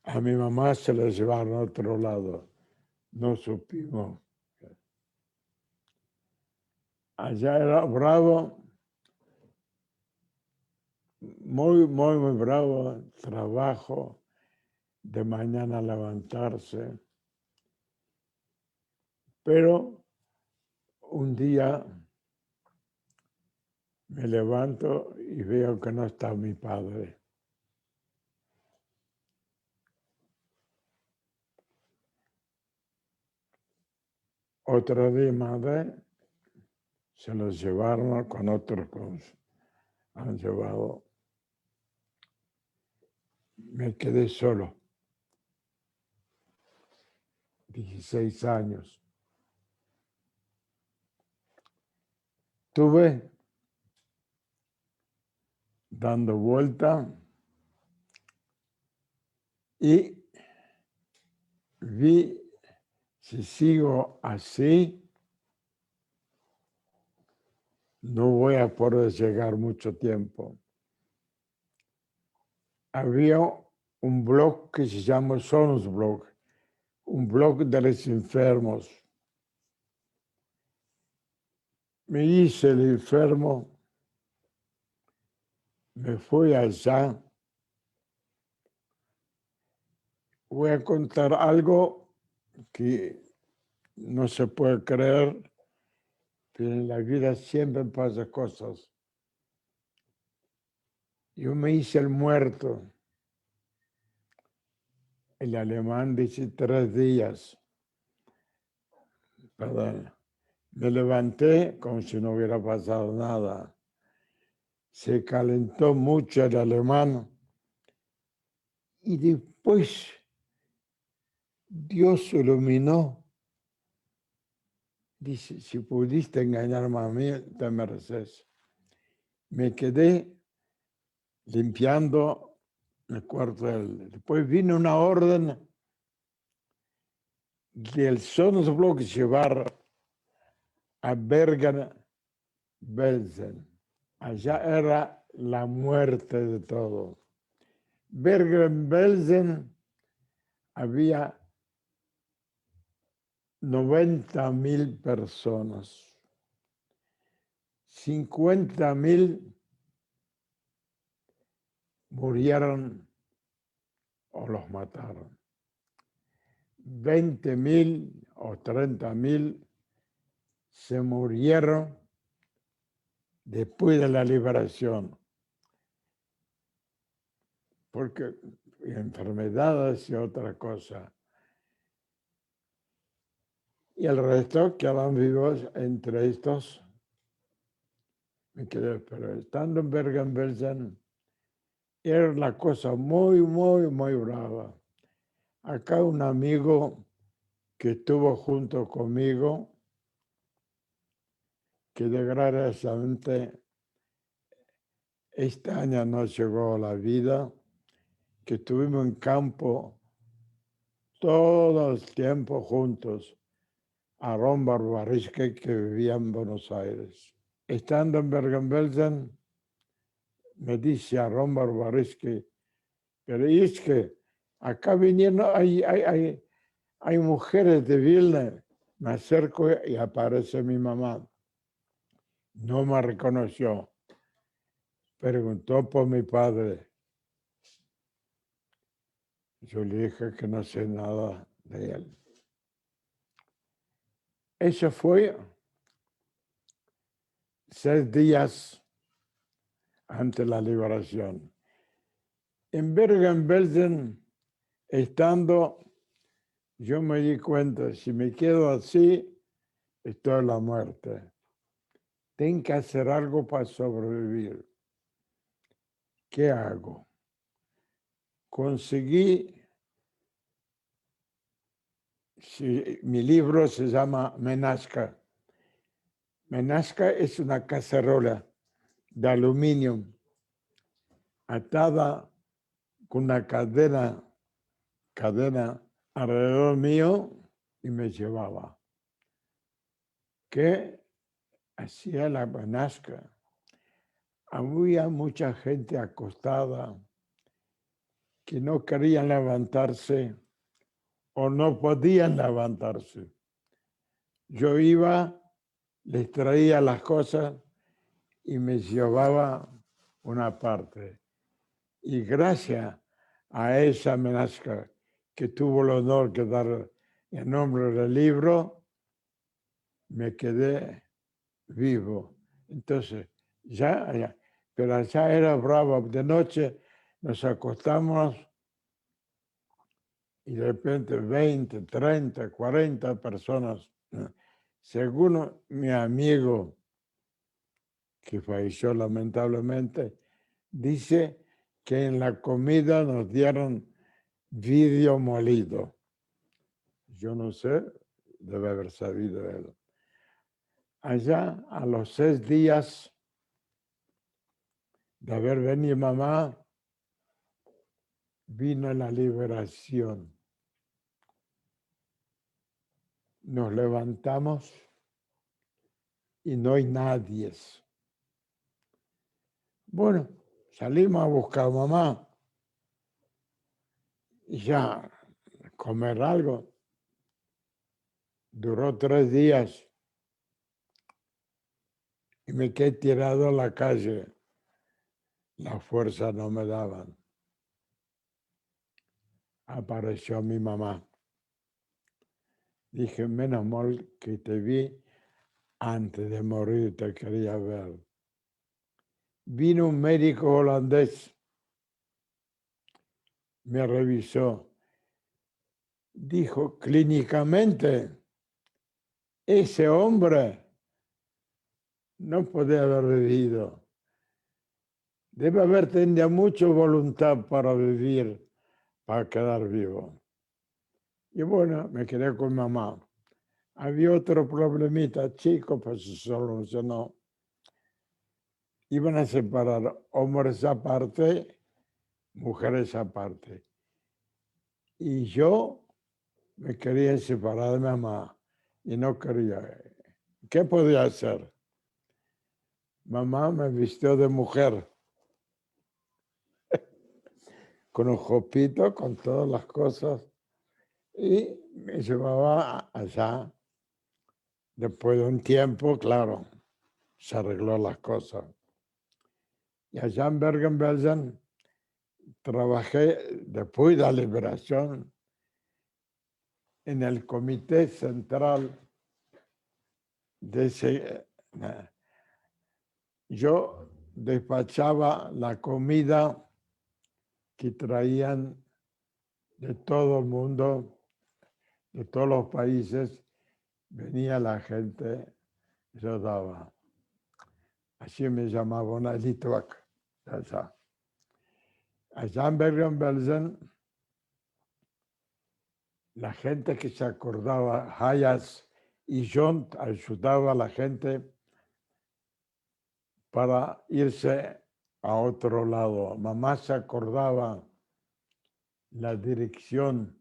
A mi mamá se la llevaron a otro lado. No supimos. Allá era bravo, muy, muy, muy bravo. Trabajo de mañana levantarse. Pero un día me levanto y veo que no está mi padre. Otro día madre se los llevaron con otros cosas. Han llevado. Me quedé solo. 16 años. Estuve dando vuelta y vi, si sigo así, no voy a poder llegar mucho tiempo. Había un blog que se llama Sonnensblog, un blog de los enfermos. Me hice el enfermo, me fui allá. Voy a contar algo que no se puede creer, pero en la vida siempre pasan cosas. Yo me hice el muerto. El alemán dice 3 días. Perdón. Me levanté como si no hubiera pasado nada. Se calentó mucho el alemán Y después Dios iluminó. Dice, si pudiste engañarme a mí, te mereces. Me quedé limpiando el cuarto de él. Después vino una orden del Sonnesblock llevar a Bergen-Belsen. Allá era la muerte de todo. Bergen-Belsen había 90.000 personas. 50.000 murieron o los mataron. 20.000 o 30.000 se murieron después de la liberación, porque enfermedades y otra cosa. Y el resto quedaron vivos entre estos. Me quedé, pero estando en Bergen-Belsen, era la cosa muy, muy, muy brava. Acá un amigo que estuvo junto conmigo, que desgraciadamente este año no llegó a la vida, que estuvimos en campo todo el tiempo juntos, Aarón Barbarisque, que vivía en Buenos Aires. Estando en Bergen-Belsen, me dice Aarón Barbarisque, pero es que acá vinieron, hay mujeres de Vilna. Me acerco y aparece mi mamá. No me reconoció. Preguntó por mi padre. Yo le dije que no sé nada de él. Eso fue 6 días antes de la liberación. En Bergen-Belsen, estando, yo me di cuenta, si me quedo así, estoy en la muerte. Tengo que hacer algo para sobrevivir. ¿Qué hago? Conseguí, mi libro se llama Menasca. Menasca es una cacerola de aluminio atada con una cadena alrededor mío y me llevaba. ¿Qué hacía la Menasca? Había mucha gente acostada que no querían levantarse o no podían levantarse. Yo iba, les traía las cosas y me llevaba una parte. Y gracias a esa Menasca que tuvo el honor de dar el nombre del libro, me quedé vivo. Entonces, pero allá era bravo. De noche nos acostamos y de repente 20, 30, 40 personas. Según mi amigo, que falleció lamentablemente, dice que en la comida nos dieron vidrio molido. Yo no sé, debe haber sabido él. Allá, a los 6 días de haber venido mamá, vino la liberación. Nos levantamos y no hay nadie. Bueno, salimos a buscar a mamá y ya comer algo. Duró 3 días y me quedé tirado a la calle. Las fuerzas no me daban. Apareció mi mamá. Dije, menos mal que te vi antes de morir, te quería ver. Vino un médico holandés, me revisó. Dijo, clínicamente, ese hombre no puede haber vivido. Debe haber tenido mucha voluntad para vivir para quedar vivo. Y bueno, me quedé con mamá. Había otro problemita chico, pues se solucionó. Iban a separar hombres aparte, mujeres aparte. Y yo me quería separar de mamá y no quería. ¿Qué podía hacer? Mamá me vistió de mujer, con un jopito, con todas las cosas, y me llevaba allá. Después de un tiempo, claro, se arregló las cosas. Y allá en Bergen-Belsen trabajé, después de la liberación, en el comité central de ese. Yo despachaba la comida que traían de todo el mundo, de todos los países. Venía la gente, yo daba. Así me llamaban a Lituac. Allá en Bergen-Belsen, la gente que se acordaba, Hayas y John, ayudaba a la gente para irse a otro lado. Mamá se acordaba la dirección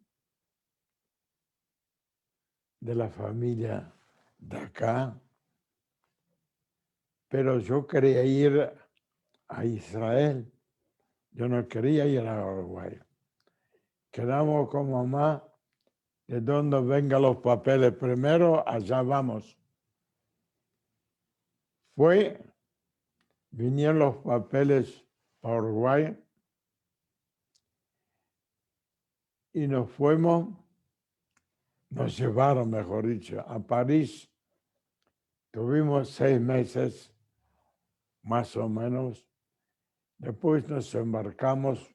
de la familia de acá, pero yo quería ir a Israel. Yo no quería ir a Uruguay. Quedamos con mamá, de donde vengan los papeles primero, allá vamos. Vinieron los papeles a Uruguay y nos fuimos, nos llevaron, mejor dicho, a París. Tuvimos 6 meses, más o menos. Después nos embarcamos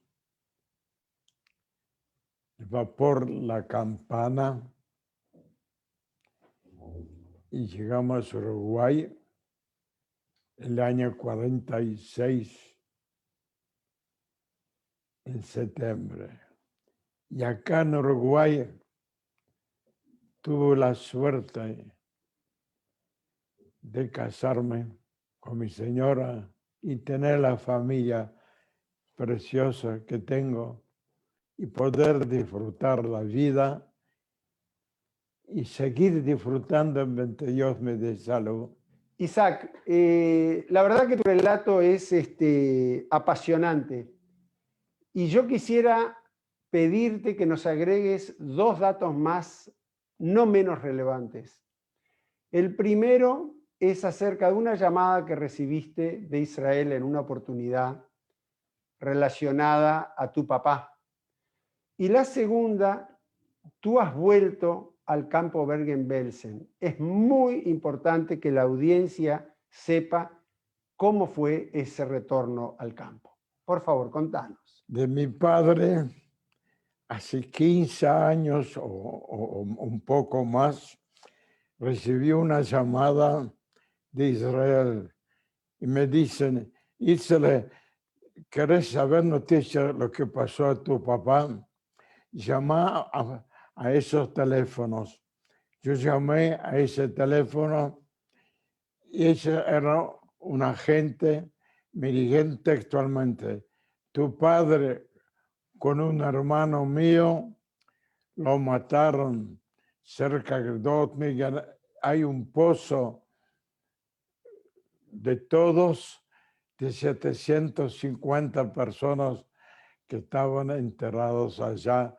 el vapor La Campana y llegamos a Uruguay el año 46, en septiembre. Y acá en Uruguay tuve la suerte de casarme con mi señora y tener la familia preciosa que tengo y poder disfrutar la vida y seguir disfrutando mientras Dios me dé salud. Isaac, la verdad que tu relato es apasionante y yo quisiera pedirte que nos agregues 2 datos más, no menos relevantes. El primero es acerca de una llamada que recibiste de Israel en una oportunidad relacionada a tu papá. Y la segunda, tú has vuelto al campo Bergen-Belsen. Es muy importante que la audiencia sepa cómo fue ese retorno al campo. Por favor, contanos. De mi padre, hace 15 años o un poco más, recibí una llamada de Israel y me dicen, Itzele, ¿querés saber noticias de lo que pasó a tu papá? Llama a esos teléfonos. Yo llamé a ese teléfono y ese era un agente, me dijeron textualmente, tu padre con un hermano mío lo mataron cerca de Dortmund. Hay un pozo de todos, de 750 personas que estaban enterrados allá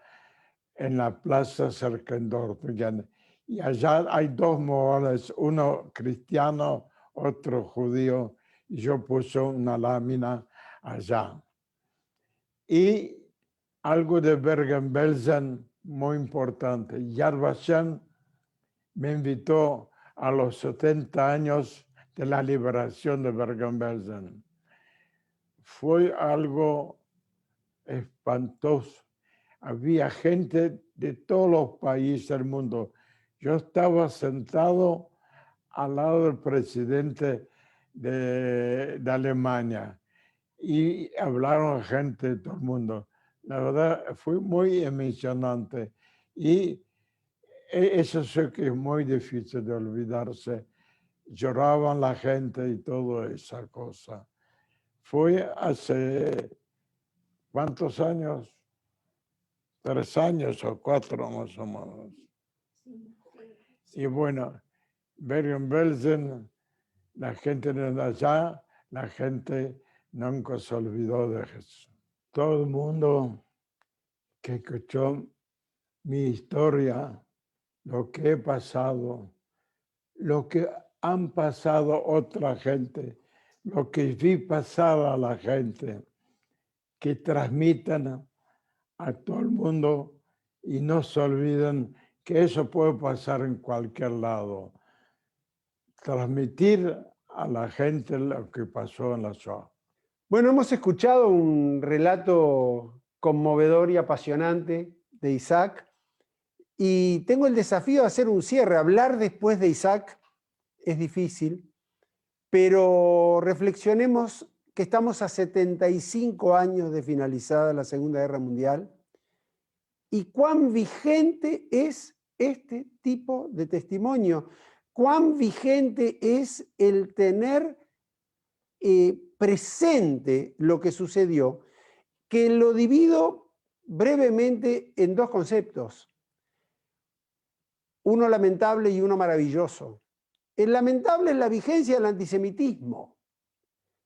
en la plaza cerca de Dortmund. Y allá hay 2 moles, uno cristiano, otro judío, y yo puse una lámina allá. Y algo de Bergen-Belsen muy importante. Yad Vashem me invitó a los 70 años de la liberación de Bergen-Belsen. Fue algo espantoso. Había gente de todos los países del mundo. Yo estaba sentado al lado del presidente de Alemania y hablaron gente de todo el mundo. La verdad, fue muy emocionante. Y eso sí que es muy difícil de olvidarse. Lloraban la gente y toda esa cosa. Fue hace, ¿cuántos años? 3 años o 4 más o menos. Y bueno, Bergen-Belsen, la gente de allá, la gente nunca se olvidó de Jesús. Todo el mundo que escuchó mi historia, lo que he pasado, lo que han pasado otra gente, lo que vi pasar a la gente, que transmitan a todo el mundo y no se olviden que eso puede pasar en cualquier lado. Transmitir a la gente lo que pasó en la Shoah. Bueno, hemos escuchado un relato conmovedor y apasionante de Isaac y tengo el desafío de hacer un cierre. Hablar después de Isaac es difícil, pero reflexionemos que estamos a 75 años de finalizada la Segunda Guerra Mundial y cuán vigente es este tipo de testimonio, cuán vigente es el tener presente lo que sucedió, que lo divido brevemente en 2 conceptos, uno lamentable y uno maravilloso. El lamentable es la vigencia del antisemitismo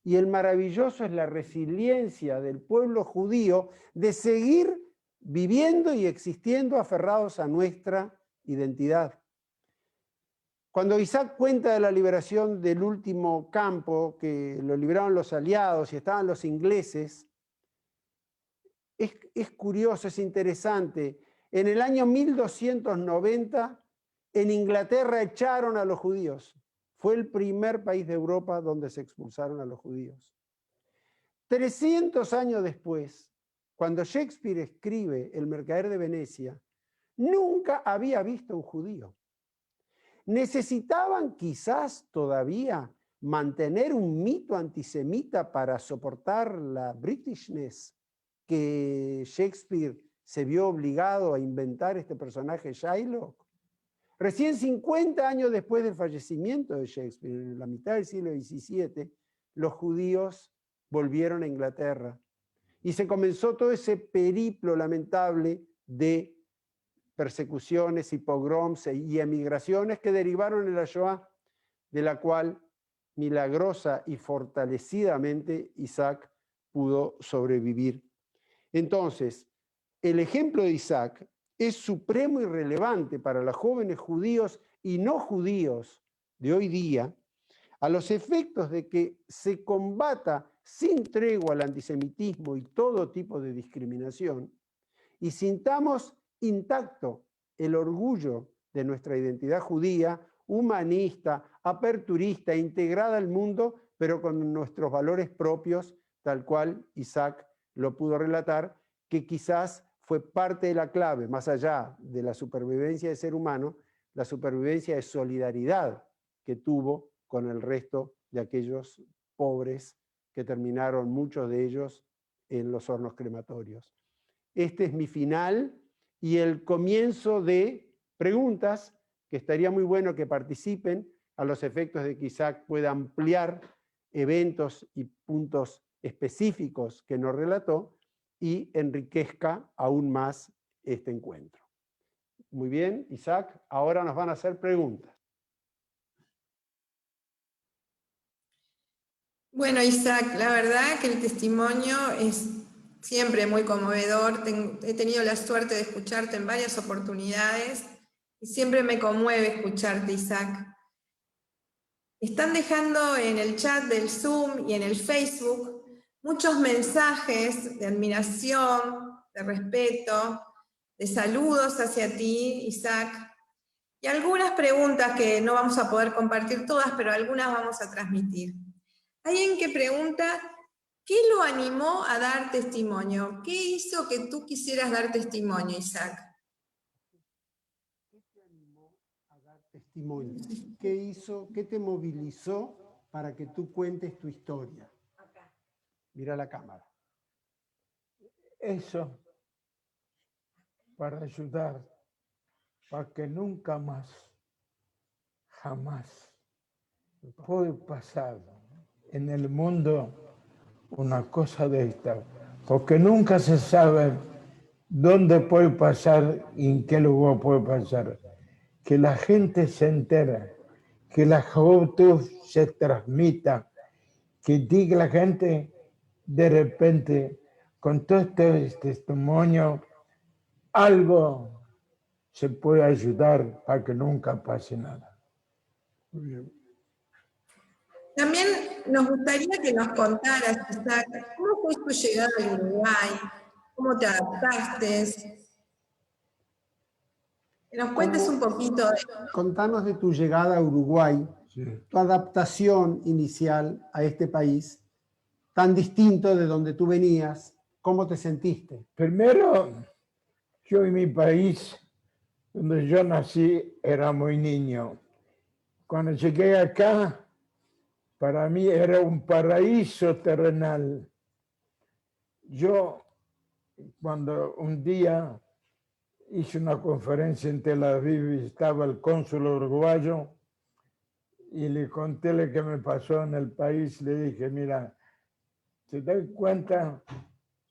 y el maravilloso es la resiliencia del pueblo judío de seguir viviendo y existiendo aferrados a nuestra identidad. Cuando Isaac cuenta de la liberación del último campo, que lo liberaron los aliados y estaban los ingleses, es curioso, es interesante. En el año 1290, en Inglaterra echaron a los judíos. Fue el primer país de Europa donde se expulsaron a los judíos. 300 años después, cuando Shakespeare escribe El Mercader de Venecia, nunca había visto un judío. Necesitaban quizás todavía mantener un mito antisemita para soportar la Britishness que Shakespeare se vio obligado a inventar este personaje Shylock. Recién 50 años después del fallecimiento de Shakespeare, en la mitad del siglo XVII, los judíos volvieron a Inglaterra y se comenzó todo ese periplo lamentable de persecuciones y pogroms y emigraciones que derivaron en la Shoah, de la cual milagrosa y fortalecidamente Isaac pudo sobrevivir. Entonces, el ejemplo de Isaac es supremo y relevante para los jóvenes judíos y no judíos de hoy día, a los efectos de que se combata sin tregua el antisemitismo y todo tipo de discriminación, y sintamos intacto el orgullo de nuestra identidad judía, humanista, aperturista, integrada al mundo, pero con nuestros valores propios, tal cual Isaac lo pudo relatar, que quizás fue parte de la clave, más allá de la supervivencia del ser humano, la supervivencia de solidaridad que tuvo con el resto de aquellos pobres que terminaron, muchos de ellos, en los hornos crematorios. Este es mi final y el comienzo de preguntas que estaría muy bueno que participen a los efectos de que Isaac pueda ampliar eventos y puntos específicos que nos relató y enriquezca aún más este encuentro. Muy bien, Isaac, ahora nos van a hacer preguntas. Bueno, Isaac, la verdad que el testimonio es siempre muy conmovedor. He tenido la suerte de escucharte en varias oportunidades y siempre me conmueve escucharte, Isaac. Están dejando en el chat del Zoom y en el Facebook muchos mensajes de admiración, de respeto, de saludos hacia ti, Isaac, y algunas preguntas que no vamos a poder compartir todas, pero algunas vamos a transmitir. Hay alguien que pregunta, ¿qué lo animó a dar testimonio? ¿Qué hizo que tú quisieras dar testimonio, Isaac? ¿Qué te animó a dar testimonio? ¿Qué hizo, qué te movilizó para que tú cuentes tu historia? Mira la cámara. Eso, para ayudar, para que nunca más, jamás puede pasar en el mundo una cosa de esta, porque nunca se sabe dónde puede pasar y en qué lugar puede pasar. Que la gente se entere, que la juventud se transmita, que diga la gente de repente, con todo este testimonio, algo se puede ayudar para que nunca pase nada. Muy bien. También nos gustaría que nos contaras, Isaac, ¿cómo fue tu llegada al Uruguay? ¿Cómo te adaptaste? Que nos cuentes un poquito de... Contanos de tu llegada a Uruguay, Sí. tu adaptación inicial a este país, tan distinto de donde tú venías, ¿cómo te sentiste? Primero, yo en mi país, donde yo nací, era muy niño. Cuando llegué acá, para mí era un paraíso terrenal. Yo, cuando un día hice una conferencia en Tel Aviv y estaba el cónsul uruguayo y le conté lo que me pasó en el país, le dije, mira, ¿se dan cuenta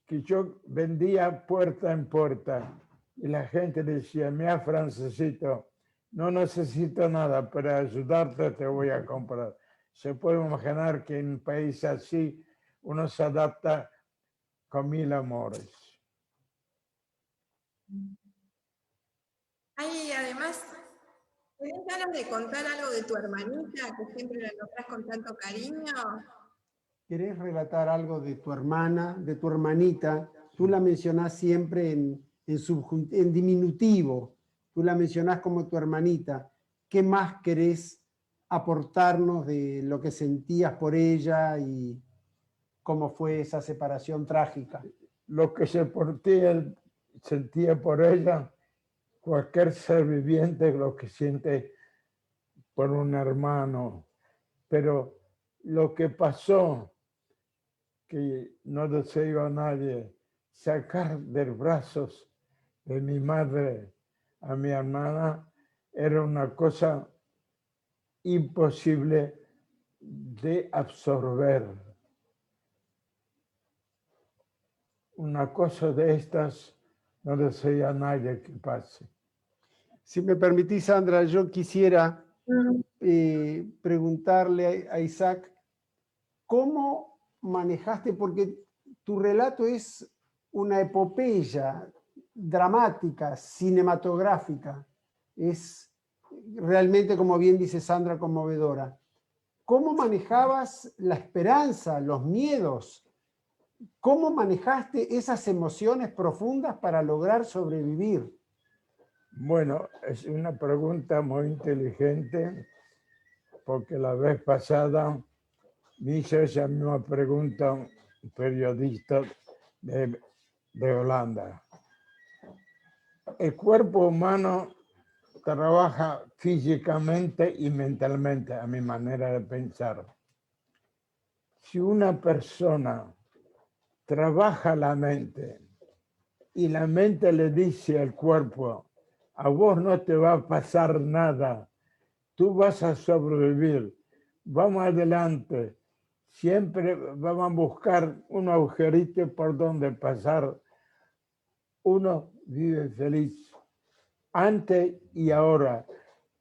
que yo vendía puerta en puerta? Y la gente decía, mira, Francesito, no necesito nada, para ayudarte te voy a comprar. Se puede imaginar que en un país así uno se adapta con 1000 amores. Ay, además, ¿tenés ganas de contar algo de tu hermanita, que siempre la nombras con tanto cariño? ¿Querés relatar algo de tu hermana, de tu hermanita? Tú la mencionás siempre en diminutivo, tú la mencionás como tu hermanita. ¿Qué más querés aportarnos de lo que sentías por ella y cómo fue esa separación trágica? Lo que sentía por ella, cualquier ser viviente lo que siente por un hermano. Pero lo que pasó, que no deseo a nadie, sacar de los brazos de mi madre a mi hermana, era una cosa imposible de absorber. Una cosa de estas no deseo a nadie que pase. Si me permitís, Sandra, yo quisiera preguntarle a Isaac, ¿cómo manejaste? Porque tu relato es una epopeya dramática, cinematográfica. Es realmente, como bien dice Sandra, conmovedora. ¿Cómo manejabas la esperanza, los miedos? ¿Cómo manejaste esas emociones profundas para lograr sobrevivir? Bueno, es una pregunta muy inteligente, porque la vez pasada me hizo esa misma pregunta un periodista de Holanda. El cuerpo humano trabaja físicamente y mentalmente, a mi manera de pensar. Si una persona trabaja la mente y la mente le dice al cuerpo, a vos no te va a pasar nada, tú vas a sobrevivir, vamos adelante, siempre vamos a buscar un agujerito por donde pasar, uno vive feliz, antes y ahora.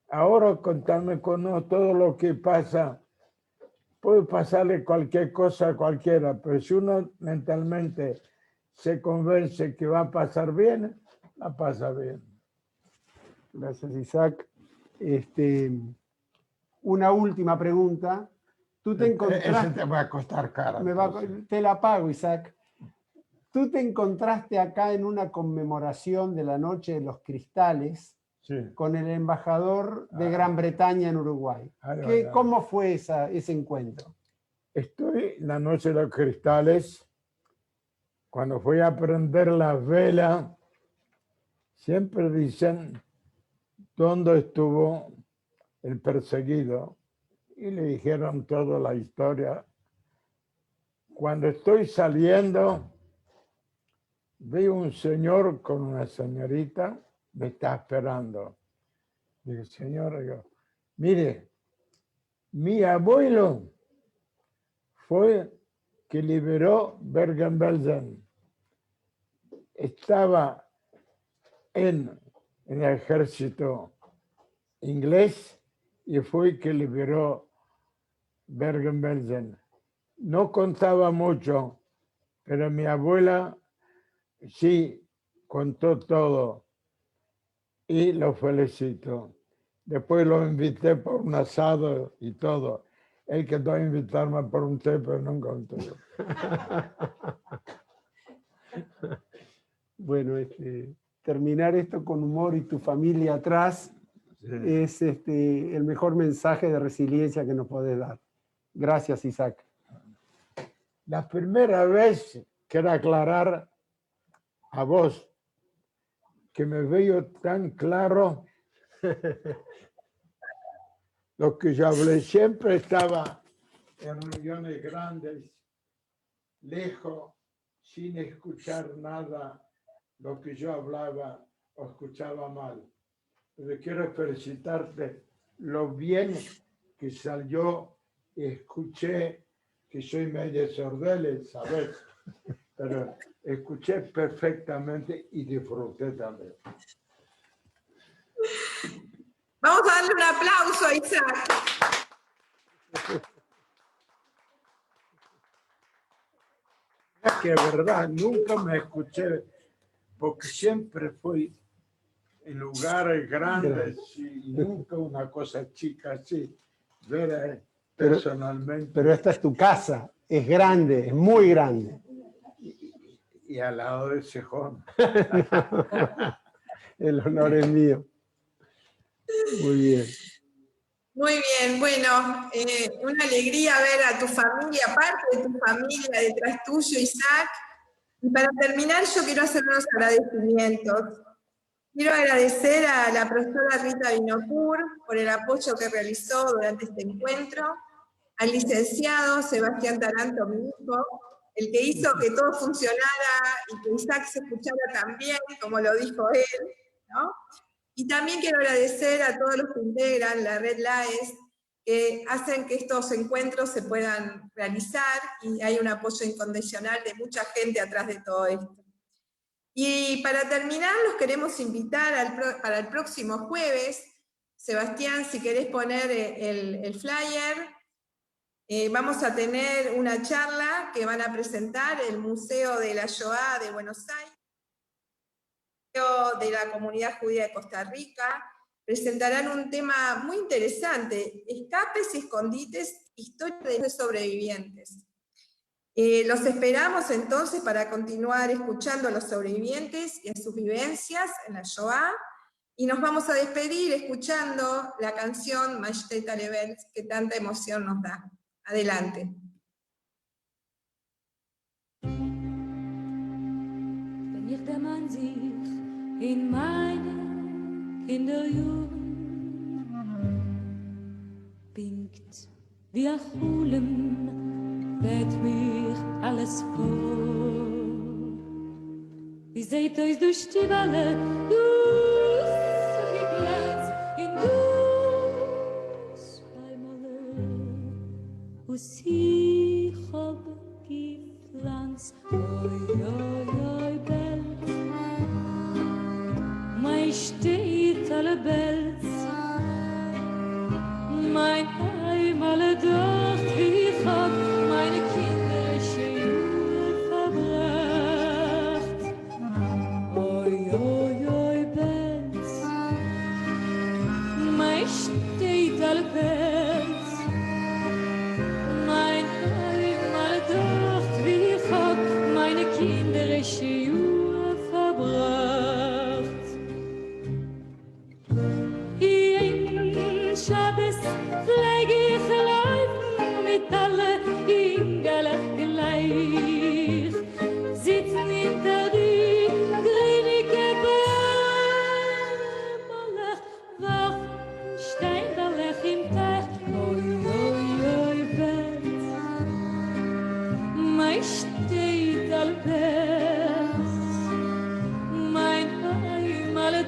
Ahora contame con todo lo que pasa, puede pasarle cualquier cosa a cualquiera, pero si uno mentalmente se convence que va a pasar bien, la pasa bien. Gracias, Isaac. Una última pregunta. Tú te encontraste... Ese te va a costar caro. Te la pago, Isaac. Tú te encontraste acá en una conmemoración de la Noche de los Cristales, sí, con el embajador de Gran Bretaña en Uruguay. ¿Cómo fue ese encuentro? Estoy en la Noche de los Cristales. Cuando fui a prender la vela, siempre dicen dónde estuvo el perseguido y le dijeron toda la historia. Cuando estoy saliendo, vi un señor con una señorita, me está esperando. Digo, señora, mire, mi abuelo fue que liberó Bergen-Belsen. Estaba en el ejército inglés y fue que liberó Bergen-Belsen. No contaba mucho, pero mi abuela sí contó todo y lo felicito. Después lo invité por un asado y todo. Él quedó a invitarme por un té, pero no encontré. Bueno, terminar esto con humor y tu familia atrás es el mejor mensaje de resiliencia que nos podés dar. Gracias, Isaac. La primera vez quiero aclarar a vos que me veo tan claro. Lo que yo hablé siempre estaba en reuniones grandes, lejos, sin escuchar nada. Lo que yo hablaba o escuchaba mal. Pero quiero felicitarte lo bien que salió y escuché, que soy medio sordel, ¿sabes? Pero escuché perfectamente y disfruté también. Vamos a darle un aplauso a Isaac. Es que es verdad, nunca me escuché, porque siempre fui en lugares grandes y nunca una cosa chica así, ver personalmente. Pero esta es tu casa, es grande, es muy grande. Y al lado de Sejón. El honor es mío. Muy bien. Muy bien, bueno, una alegría ver a tu familia, parte de tu familia detrás tuyo, Isaac. Y para terminar, yo quiero hacer unos agradecimientos. Quiero agradecer a la profesora Rita Vinocur por el apoyo que realizó durante este encuentro, al licenciado Sebastián Taranto, mi hijo, el que hizo que todo funcionara y que Isaac se escuchara también, como lo dijo él, ¿no? Y también quiero agradecer a todos los que integran la red LAES, que hacen que estos encuentros se puedan realizar y hay un apoyo incondicional de mucha gente atrás de todo esto. Y para terminar, los queremos invitar para el próximo jueves. Sebastián, si querés poner el flyer, vamos a tener una charla que van a presentar el Museo de la Shoah de Buenos Aires, de la Comunidad Judía de Costa Rica. Presentarán un tema muy interesante: escapes y escondites, historia de los sobrevivientes. Los esperamos entonces para continuar escuchando a los sobrevivientes y a sus vivencias en la Shoah, y nos vamos a despedir escuchando la canción Mashtet Alevelt, que tanta emoción nos da. Adelante. Wenn ich der Mann sich in meine Kinderjugend winkt wie ein Hulem, weht mich alles vor. Wie seht euch durch die Welle, dus Platz in dus Heimale, wo sie hab gepflanzt, oi, oi, oi, Welt. Mein steht alle Welt, mein Heim alle dort, wie ich hab meine kinderische Jugend verbracht. Oi, oi, oi, Welt, mein steht alle Welt, mein Heim alle dort, wie ich hab meine kinderische Jugend verbracht. Shabbos pflege ich laufen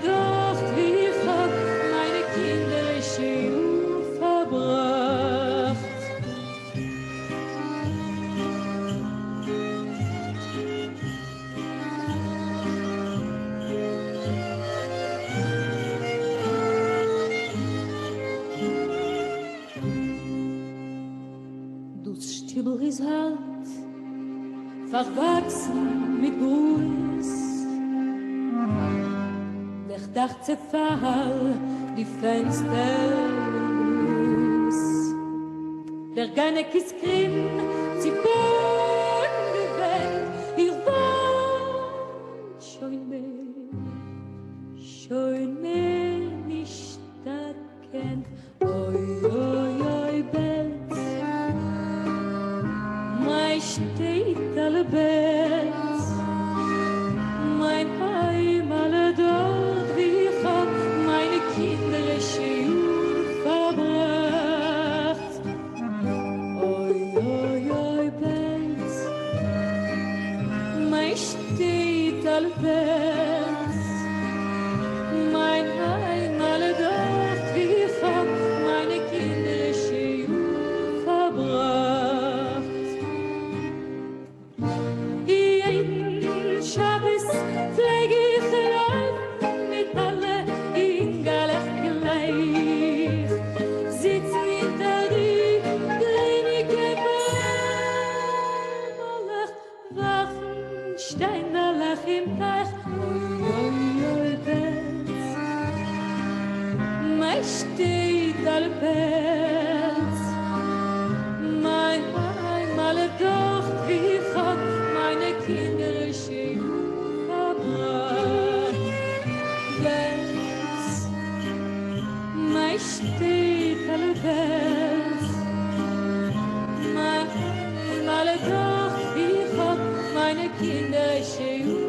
doch, wie ich hab meine kinderliche Jugend verbracht. Das Stübel ist halt verwachsen mit Gruß. Der Dach zerfall, die Fenster los. Der Ganek ist grimm, sie wohnen gewählt. Ich wohn schon mehr nicht erkennt. Oi, oi, oi, Welt. Mein steht alle Welt. Mein Heim alle dort, wie ich hab meine kinderliche Jugend verbracht. Oi, oi, oi, Welt. Mein steht alle Welt. Mein Heim alle dort, wie ich hab meine kinderliche Jugend verbracht. Jeden Schabbos pflege ich laufen mit alle Ingalach gleich. Sitz hinter die Klinike Malach, Wachen, Steinalach im Teich. Oi, oi, oi, Welt. Mein steht alle Welt. Mein Heim alle doch, wie ich hab meine kinderliche Jugend verbracht. Welt, mein steht alle Welt. Mein Heim alle doch, wie ich hab meine kinderliche Jugend